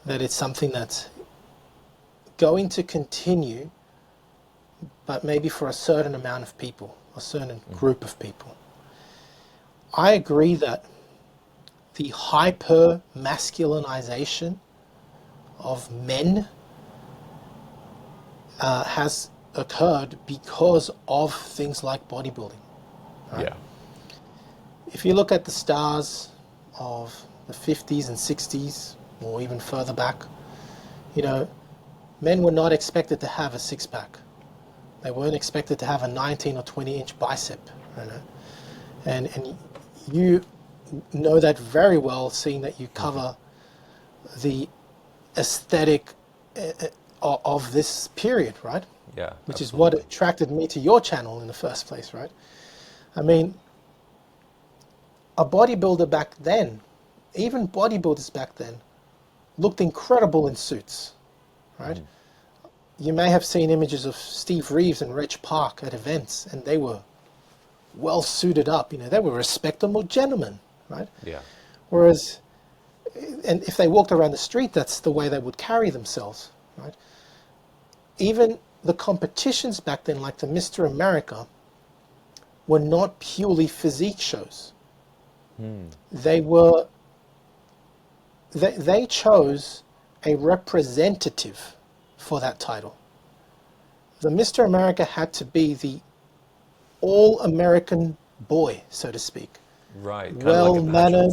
that it's something that's going to continue, but maybe for a certain amount of people, a certain group of people. I agree that the hyper-masculinization of men has occurred because of things like bodybuilding. Right? Yeah. If you look at the stars of the 50s and 60s, or even further back, you know, men were not expected to have a six-pack. They weren't expected to have a 19 or 20-inch bicep, you know? And you know that very well, seeing that you cover the aesthetic of this period, right? Yeah. Which absolutely. is what attracted me to your channel in the first place, right? I mean, a bodybuilder back then, even bodybuilders back then, looked incredible in suits, right? You may have seen images of Steve Reeves and Reg Park at events, and they were well suited up, you know, they were respectable gentlemen, right? Yeah. Whereas, and if they walked around the street, that's the way they would carry themselves, right? Even the competitions back then, like the Mr. America, were not purely physique shows. They were, they chose a representative for that title. The Mr. America had to be the all-American boy, so to speak. Right. Well-mannered.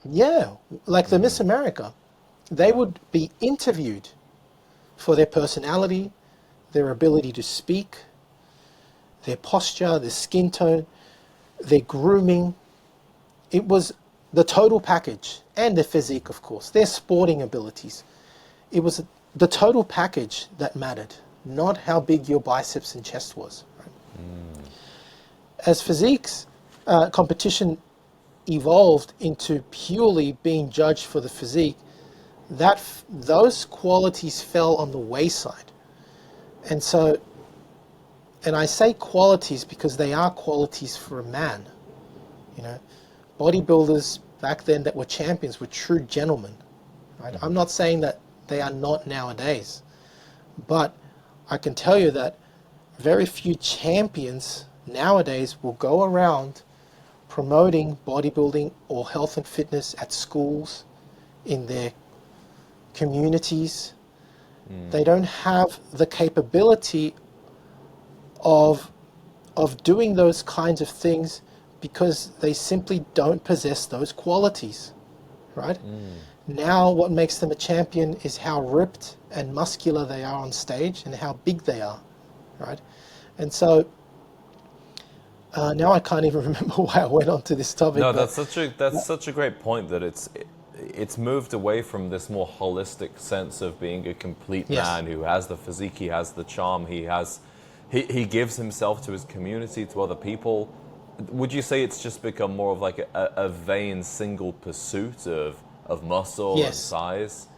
Yeah, like the Miss America. They would be interviewed for their personality, their ability to speak, their posture, their skin tone, their grooming. It was the total package, and their physique, of course, their sporting abilities. It was the total package that mattered, not how big your biceps and chest was. Right? As physiques, competition evolved into purely being judged for the physique, those qualities fell on the wayside. And so, and I say qualities because they are qualities for a man. You know, bodybuilders back then that were champions were true gentlemen. right? I'm not saying that they are not nowadays, but I can tell you that very few champions nowadays will go around promoting bodybuilding or health and fitness at schools, in their communities. They don't have the capability of doing those kinds of things because they simply don't possess those qualities, right? Now what makes them a champion is how ripped and muscular they are on stage and how big they are, right? And so now I can't even remember why I went on to this topic. No, that's such a great point, that it's moved away from this more holistic sense of being a complete man who has the physique, he has the charm, he gives himself to his community, to other people. Would you say it's just become more of like a vain single pursuit of muscle and size?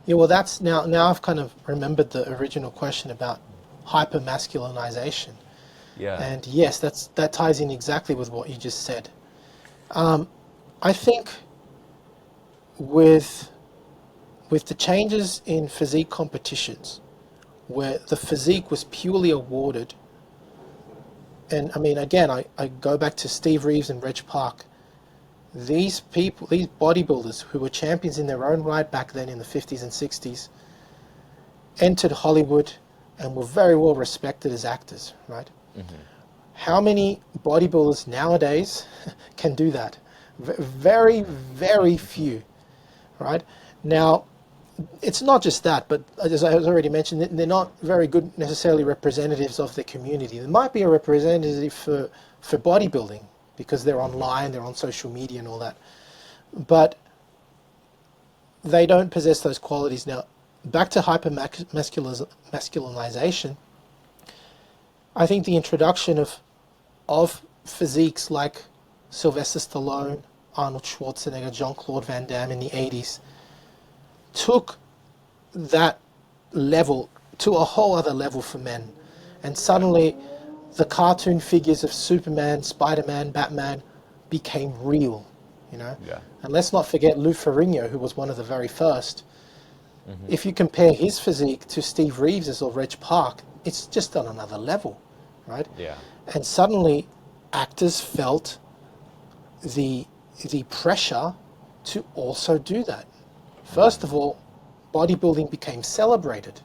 Yeah, well, that's now I've kind of remembered the original question about hyper-masculinization. Yeah. And yes, that ties in exactly with what you just said. I think with the changes in physique competitions, where the physique was purely awarded, and I mean, again, I go back to Steve Reeves and Reg Park. These people, these bodybuilders who were champions in their own right back then in the 50s and 60s, entered Hollywood and were very well respected as actors, right? How many bodybuilders nowadays can do that? Very, very few, right? Now, it's not just that, but as I already mentioned, they're not very good necessarily representatives of the community. There might be a representative for bodybuilding because they're online, they're on social media and all that, but they don't possess those qualities. Now, back to hyper-masculinization, I think the introduction of physiques like Sylvester Stallone, Arnold Schwarzenegger, Jean-Claude Van Damme in the 80s took that level to a whole other level for men. And suddenly the cartoon figures of Superman, Spider-Man, Batman became real, you know? Yeah. And let's not forget Lou Ferrigno, who was one of the very first. If you compare his physique to Steve Reeves's or Reg Park, it's just on another level, right? Yeah. And suddenly actors felt the pressure to also do that. First of all, bodybuilding became celebrated,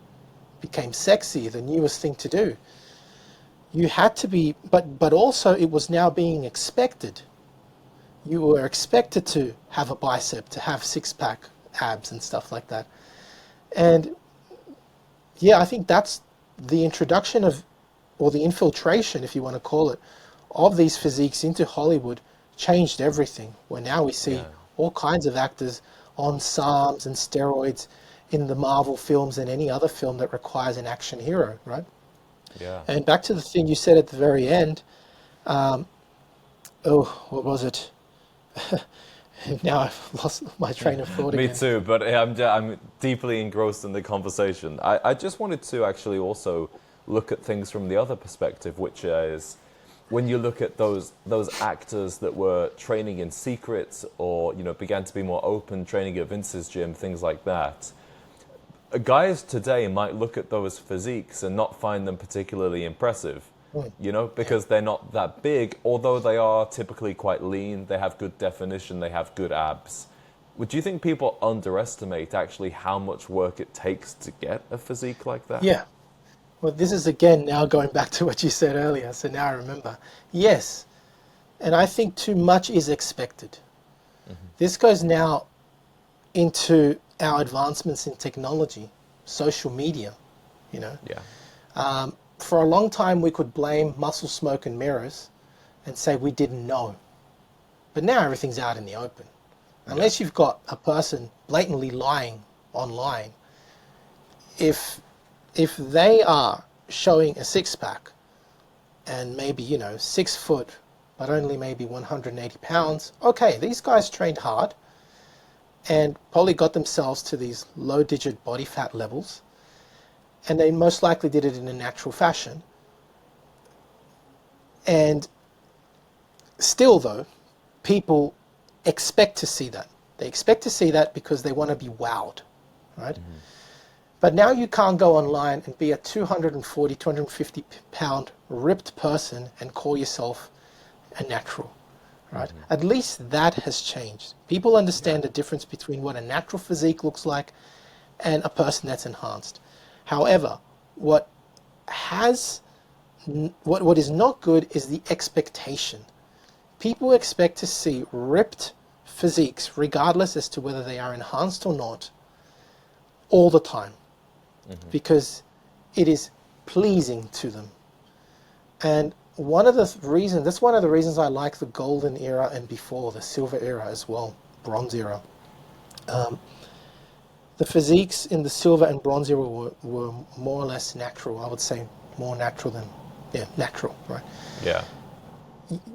became sexy, the newest thing to do. You had to be, but also it was now being expected. You were expected to have a bicep, to have six-pack abs and stuff like that. And yeah, I think that's the introduction of, or the infiltration, if you want to call it, of these physiques into Hollywood changed everything. Where now we see all kinds of actors on SARMs and steroids in the Marvel films and any other film that requires an action hero, right? Yeah. And back to the thing you said at the very end, what was it? Now I've lost my train of thought again. Me too, but I'm deeply engrossed in the conversation. I just wanted to actually also look at things from the other perspective, which is when you look at those actors that were training in secret or, you know, began to be more open, training at Vince's gym, things like that. Guys today might look at those physiques and not find them particularly impressive, you know, because they're not that big, although they are typically quite lean, they have good definition, they have good abs. Would you think people underestimate actually how much work it takes to get a physique like that? Yeah. Well, this is again now going back to what you said earlier, so now I remember. Yes, and I think too much is expected. This goes now into our advancements in technology, social media, you know. Yeah. For a long time we could blame muscle smoke and mirrors and say we didn't know. But now everything's out in the open. Unless you've got a person blatantly lying online, if they are showing a six-pack and maybe, you know, 6 foot, but only maybe 180 pounds, okay, these guys trained hard and probably got themselves to these low-digit body fat levels, and they most likely did it in a natural fashion. And still, though, people expect to see that. They expect to see that because they want to be wowed, right? But now you can't go online and be a 240, 250 pound ripped person and call yourself a natural, right? At least that has changed. People understand the difference between what a natural physique looks like and a person that's enhanced. However, what is not good is the expectation. People expect to see ripped physiques, regardless as to whether they are enhanced or not, all the time, because it is pleasing to them. And that's one of the reasons I like the golden era and before, the silver era as well, bronze era. The physiques in the silver and bronze era were more or less natural. I would say more natural than, natural, right? Yeah.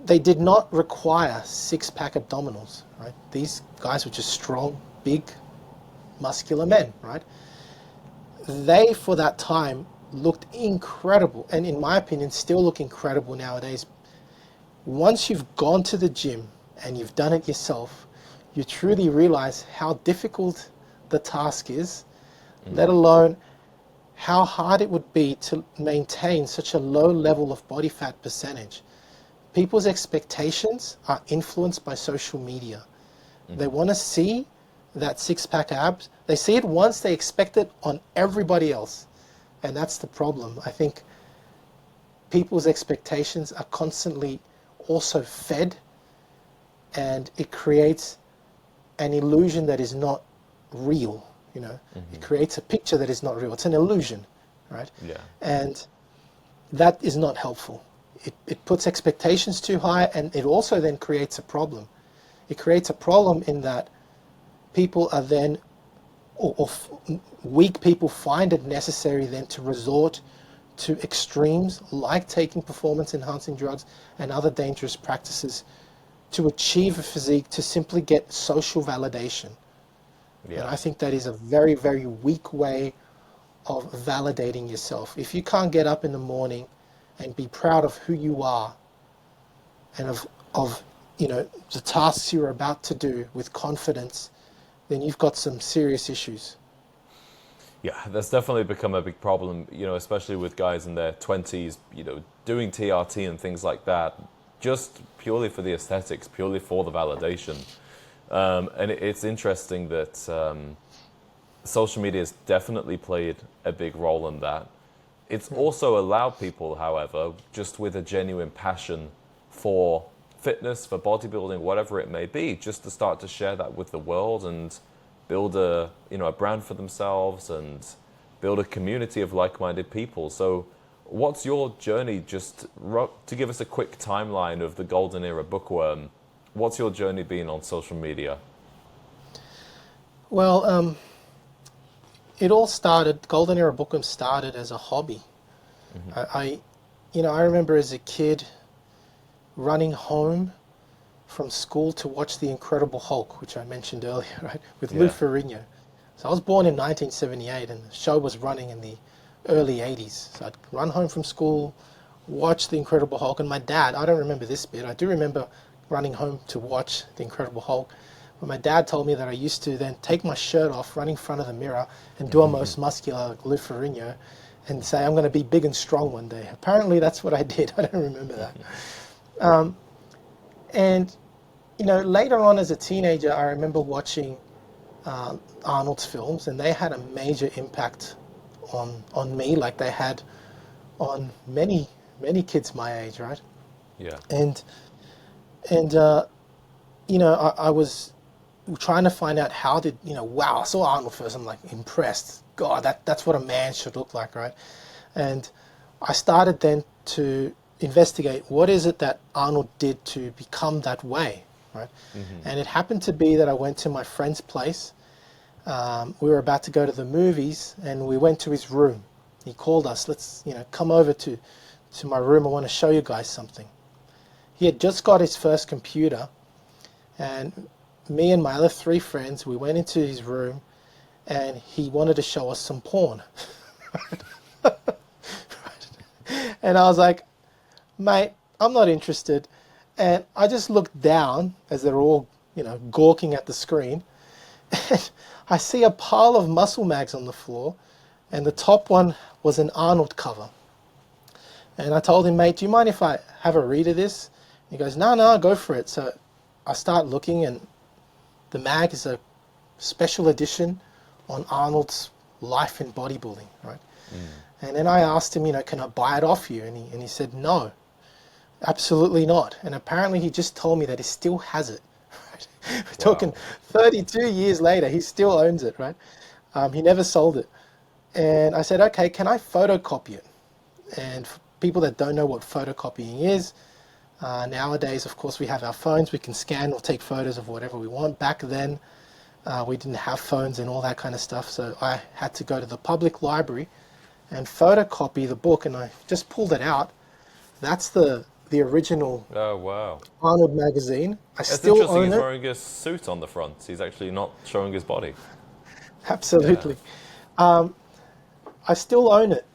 They did not require six-pack abdominals, right? These guys were just strong, big, muscular men, right? They, for that time, looked incredible, and in my opinion, still look incredible nowadays. Once you've gone to the gym and you've done it yourself, you truly realize how difficult the task is, let alone how hard it would be to maintain such a low level of body fat percentage. People's expectations are influenced by social media. They want to see that six-pack abs. They see it once, they expect it on everybody else. And that's the problem. I think people's expectations are constantly also fed, and it creates an illusion that is not real. It creates a picture that is not real. It's an illusion, right? Yeah. And that is not helpful. It puts expectations too high, and it also then creates a problem. It creates a problem in that people are then, weak people find it necessary then to resort to extremes like taking performance-enhancing drugs and other dangerous practices to achieve a physique to simply get social validation. Yeah. And I think that is a very, very weak way of validating yourself. If you can't get up in the morning and be proud of who you are and of the tasks you're about to do with confidence, then you've got some serious issues. Yeah, that's definitely become a big problem, especially with guys in their 20s, doing TRT and things like that, just purely for the aesthetics, purely for the validation. And it's interesting that social media has definitely played a big role in that. It's also allowed people, however, just with a genuine passion for fitness, for bodybuilding, whatever it may be, just to start to share that with the world and build a brand for themselves and build a community of like-minded people. So what's your journey, just to give us a quick timeline of the Golden Era Bookworm, what's your journey been on social media? Well, it all started, Golden Era Bookworm started as a hobby. I remember as a kid running home from school to watch The Incredible Hulk, which I mentioned earlier, right, with Lou Ferrigno. So I was born in 1978, and the show was running in the early 80s. So I'd run home from school, watch The Incredible Hulk, and my dad, I don't remember this bit, I do remember running home to watch The Incredible Hulk, but my dad told me that I used to then take my shirt off, run in front of the mirror, and do a most muscular like Lou Ferrigno, and say, I'm going to be big and strong one day. Apparently that's what I did. I don't remember that. And later on as a teenager, I remember watching Arnold's films, and they had a major impact on me, like they had on many kids my age, right? Yeah. And I was trying to find out how did, wow, I saw Arnold first, I'm like impressed. God, that's what a man should look like, right? And I started then to investigate what is it that Arnold did to become that way, right? And it happened to be that I went to my friend's place. We were about to go to the movies, and we went to his room. He called us, let's come over to my room, I want to show you guys something. He had just got his first computer, and me and my other three friends, we went into his room, and he wanted to show us some porn. And I was like, mate, I'm not interested. And I just looked down as they're all, gawking at the screen. And I see a pile of muscle mags on the floor, and the top one was an Arnold cover. And I told him, mate, do you mind if I have a read of this? He goes, no, go for it. So I start looking, and the mag is a special edition on Arnold's life in bodybuilding, right? And then I asked him, can I buy it off you? And he said, no, absolutely not. And apparently he just told me that he still has it. Right? We're talking 32 years later, he still owns it, right? He never sold it. And I said, okay, can I photocopy it? And for people that don't know what photocopying is, nowadays, of course, we have our phones. We can scan or take photos of whatever we want. Back then, we didn't have phones and all that kind of stuff. So I had to go to the public library and photocopy the book. And I just pulled it out. That's the original Oh, wow. Arnold magazine. I It's still interesting own he's it. wearing a suit on the front. He's actually not showing his body. Absolutely. I still own it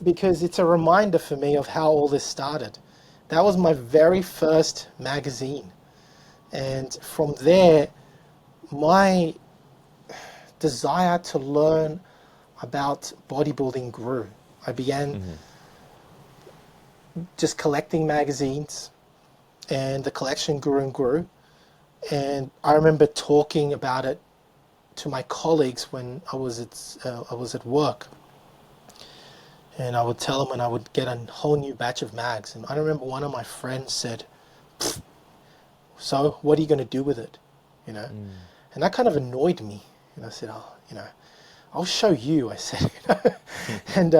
because it's a reminder for me of how all this started. That was my very first magazine. And from there, my desire to learn about bodybuilding grew. I began just collecting magazines, and the collection grew and grew. And I remember talking about it to my colleagues when I was at work. And I would tell them when I would get a whole new batch of mags. And I remember one of my friends said, so what are you going to do with it? And that kind of annoyed me. And I said, I'll show you, I said. And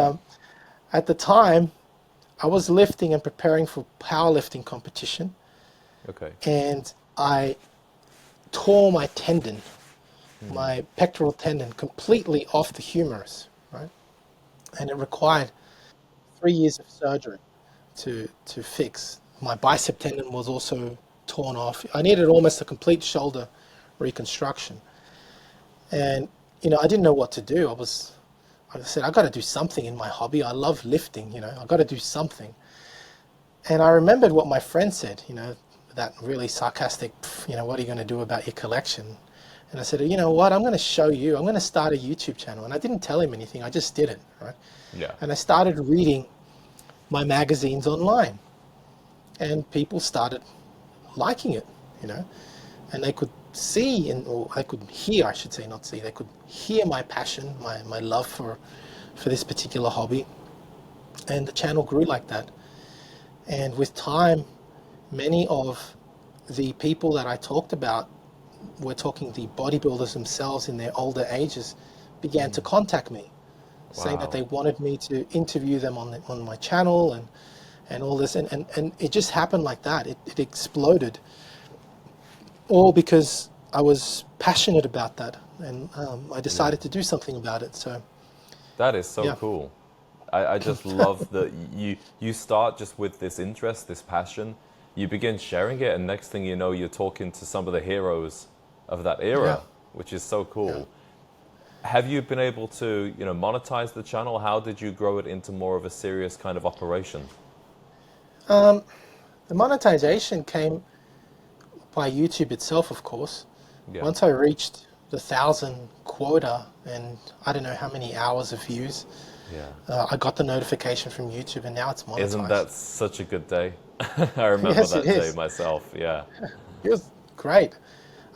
at the time, I was lifting and preparing for powerlifting competition. Okay. And I tore my tendon, my pectoral tendon, completely off the humerus, right? And it required 3 years of surgery to fix. My bicep tendon was also torn off. I needed almost a complete shoulder reconstruction. And, I didn't know what to do. I said, I got to do something in my hobby. I love lifting, I got to do something. And I remembered what my friend said, that really sarcastic, what are you going to do about your collection? And I said, you know what, I'm going to show you. I'm going to start a YouTube channel. And I didn't tell him anything. I just did it, right? Yeah. And I started reading my magazines online. And people started liking it, and they could see, or they could hear, I should say, not see, they could hear my passion, my love for this particular hobby. And the channel grew like that. And with time, many of the people that I talked about, we're talking the bodybuilders themselves in their older ages, began to contact me, saying that they wanted me to interview them on my channel and all this. And it just happened like that. It exploded. All because I was passionate about that. And I decided to do something about it. So That is so cool. I just love that you start just with this interest, this passion. You begin sharing it, and next thing you know, you're talking to some of the heroes of that era, which is so cool. Yeah. Have you been able to, monetize the channel? How did you grow it into more of a serious kind of operation? The monetization came by YouTube itself, of course. Yeah. Once I reached the 1,000 quota and I don't know how many hours of views, I got the notification from YouTube, and now it's monetized. Isn't that such a good day? I remember Yes, that it day is. myself. Yeah. It was great.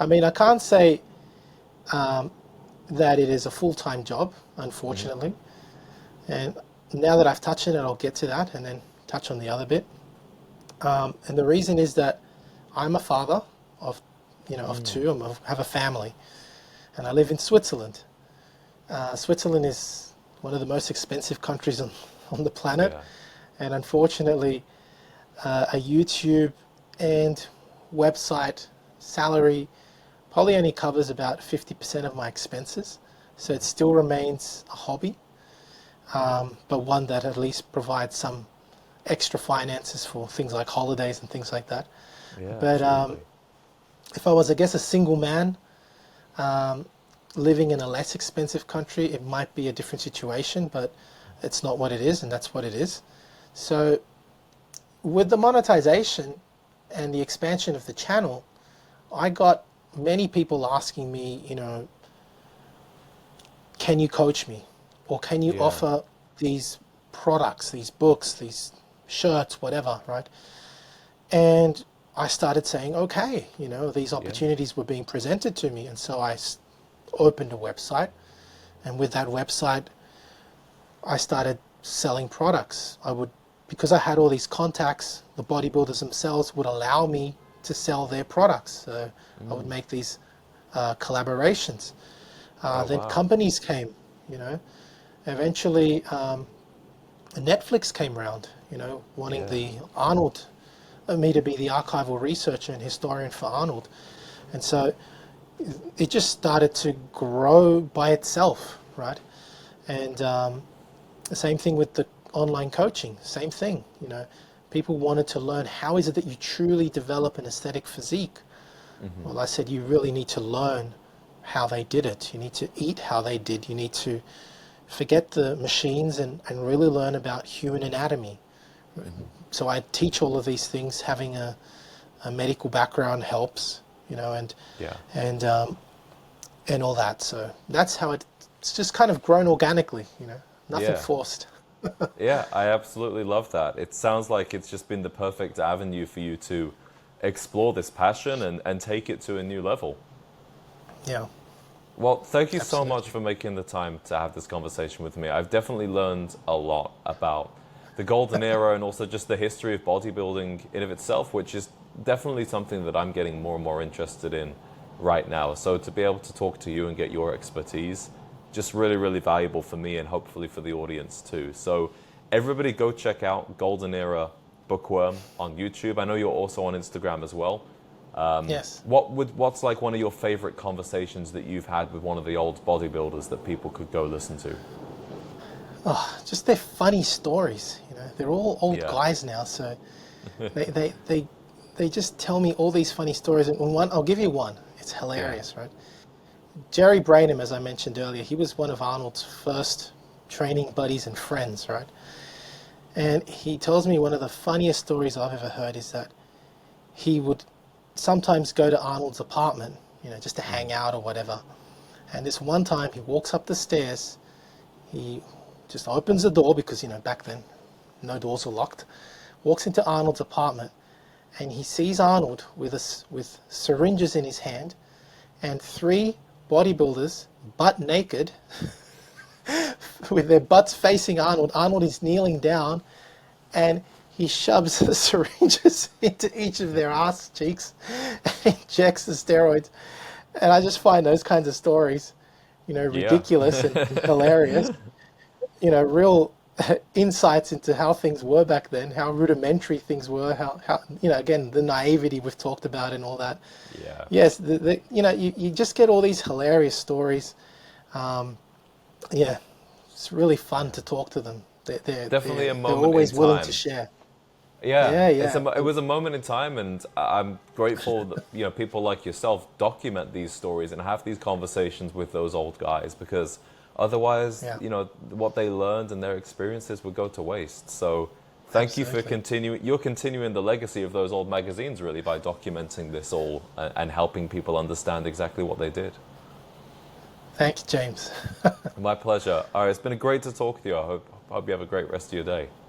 I mean, I can't say that it is a full-time job, unfortunately. And now that I've touched on it, I'll get to that and then touch on the other bit. And the reason is that I'm a father of, of two. I have a family, and I live in Switzerland. Switzerland is one of the most expensive countries on the planet, and unfortunately, a YouTube and website salary probably only covers about 50% of my expenses. So it still remains a hobby, but one that at least provides some extra finances for things like holidays and things like that. Yeah, But if I was, I guess, a single man living in a less expensive country, it might be a different situation, but it's not what it is, and that's what it is. So with the monetization and the expansion of the channel, I got many people asking me, can you coach me? Or can you Yeah. offer these products, these books, these shirts, whatever, right? And I started saying, okay, you know, these Yeah. opportunities were being presented to me. And so I opened a website. And with that website, I started selling products. Because I had all these contacts, the bodybuilders themselves would allow me to sell their products. So I would make these collaborations. Oh, Then wow. companies came, you know. Eventually, Netflix came around, you know, wanting Yeah. me to be the archival researcher and historian for Arnold. And so it just started to grow by itself, right? And the same thing with the online coaching, same thing, you know. People wanted to learn, how is it that you truly develop an aesthetic physique? Well, I said, you really need to learn how they did it. You need to eat how they did. You need to forget the machines and really learn about human anatomy. So I teach all of these things. Having a medical background helps, you know, Yeah. and all that. So that's how it's just kind of grown organically, you know, nothing Yeah. forced. Yeah, I absolutely love that. It sounds like it's just been the perfect avenue for you to explore this passion and take it to a new level. Yeah, Well, thank you so absolutely. much for making the time to have this conversation with me. I've definitely learned a lot about the golden era and also just the history of bodybuilding in of itself, which is definitely something that I'm getting more and more interested in right now. So to be able to talk to you and get your expertise, just really, really valuable for me and hopefully for the audience too. So everybody go check out Golden Era Bookworm on YouTube. I know you're also on Instagram as well. Yes. What's like one of your favorite conversations that you've had with one of the old bodybuilders that people could go listen to? Oh, just their funny stories. You know, they're all old Yeah. guys now, so they just tell me all these funny stories. And one, I'll give you one. It's Yeah. hilarious, right? Jerry Brainham, as I mentioned earlier, he was one of Arnold's first training buddies and friends, right? And he tells me one of the funniest stories I've ever heard is that he would sometimes go to Arnold's apartment, you know, just to hang out or whatever. And this one time he walks up the stairs, he just opens the door because, you know, back then no doors were locked, walks into Arnold's apartment, and he sees Arnold with syringes in his hand and three bodybuilders butt naked with their butts facing Arnold. Arnold is kneeling down and he shoves the syringes into each of their ass cheeks and injects the steroids. And I just find those kinds of stories, you know, Yeah. ridiculous and hilarious. You know, real insights into how things were back then, how rudimentary things were, how you know, again, the naivety we've talked about and all that. Yeah. Yes, you know, you just get all these hilarious stories. Yeah, it's really fun to talk to them. Definitely a They're moment in always willing to time. share. Yeah, Yeah, yeah, it was a moment in time, and I'm grateful that people like yourself document these stories and have these conversations with those old guys, because otherwise, yeah, what they learned and their experiences would go to waste. So, thank you for absolutely. continuing. You're continuing the legacy of those old magazines, really, by documenting this all and helping people understand exactly what they did. Thank you, James. My pleasure. All right, it's been great to talk to you. I hope you have a great rest of your day.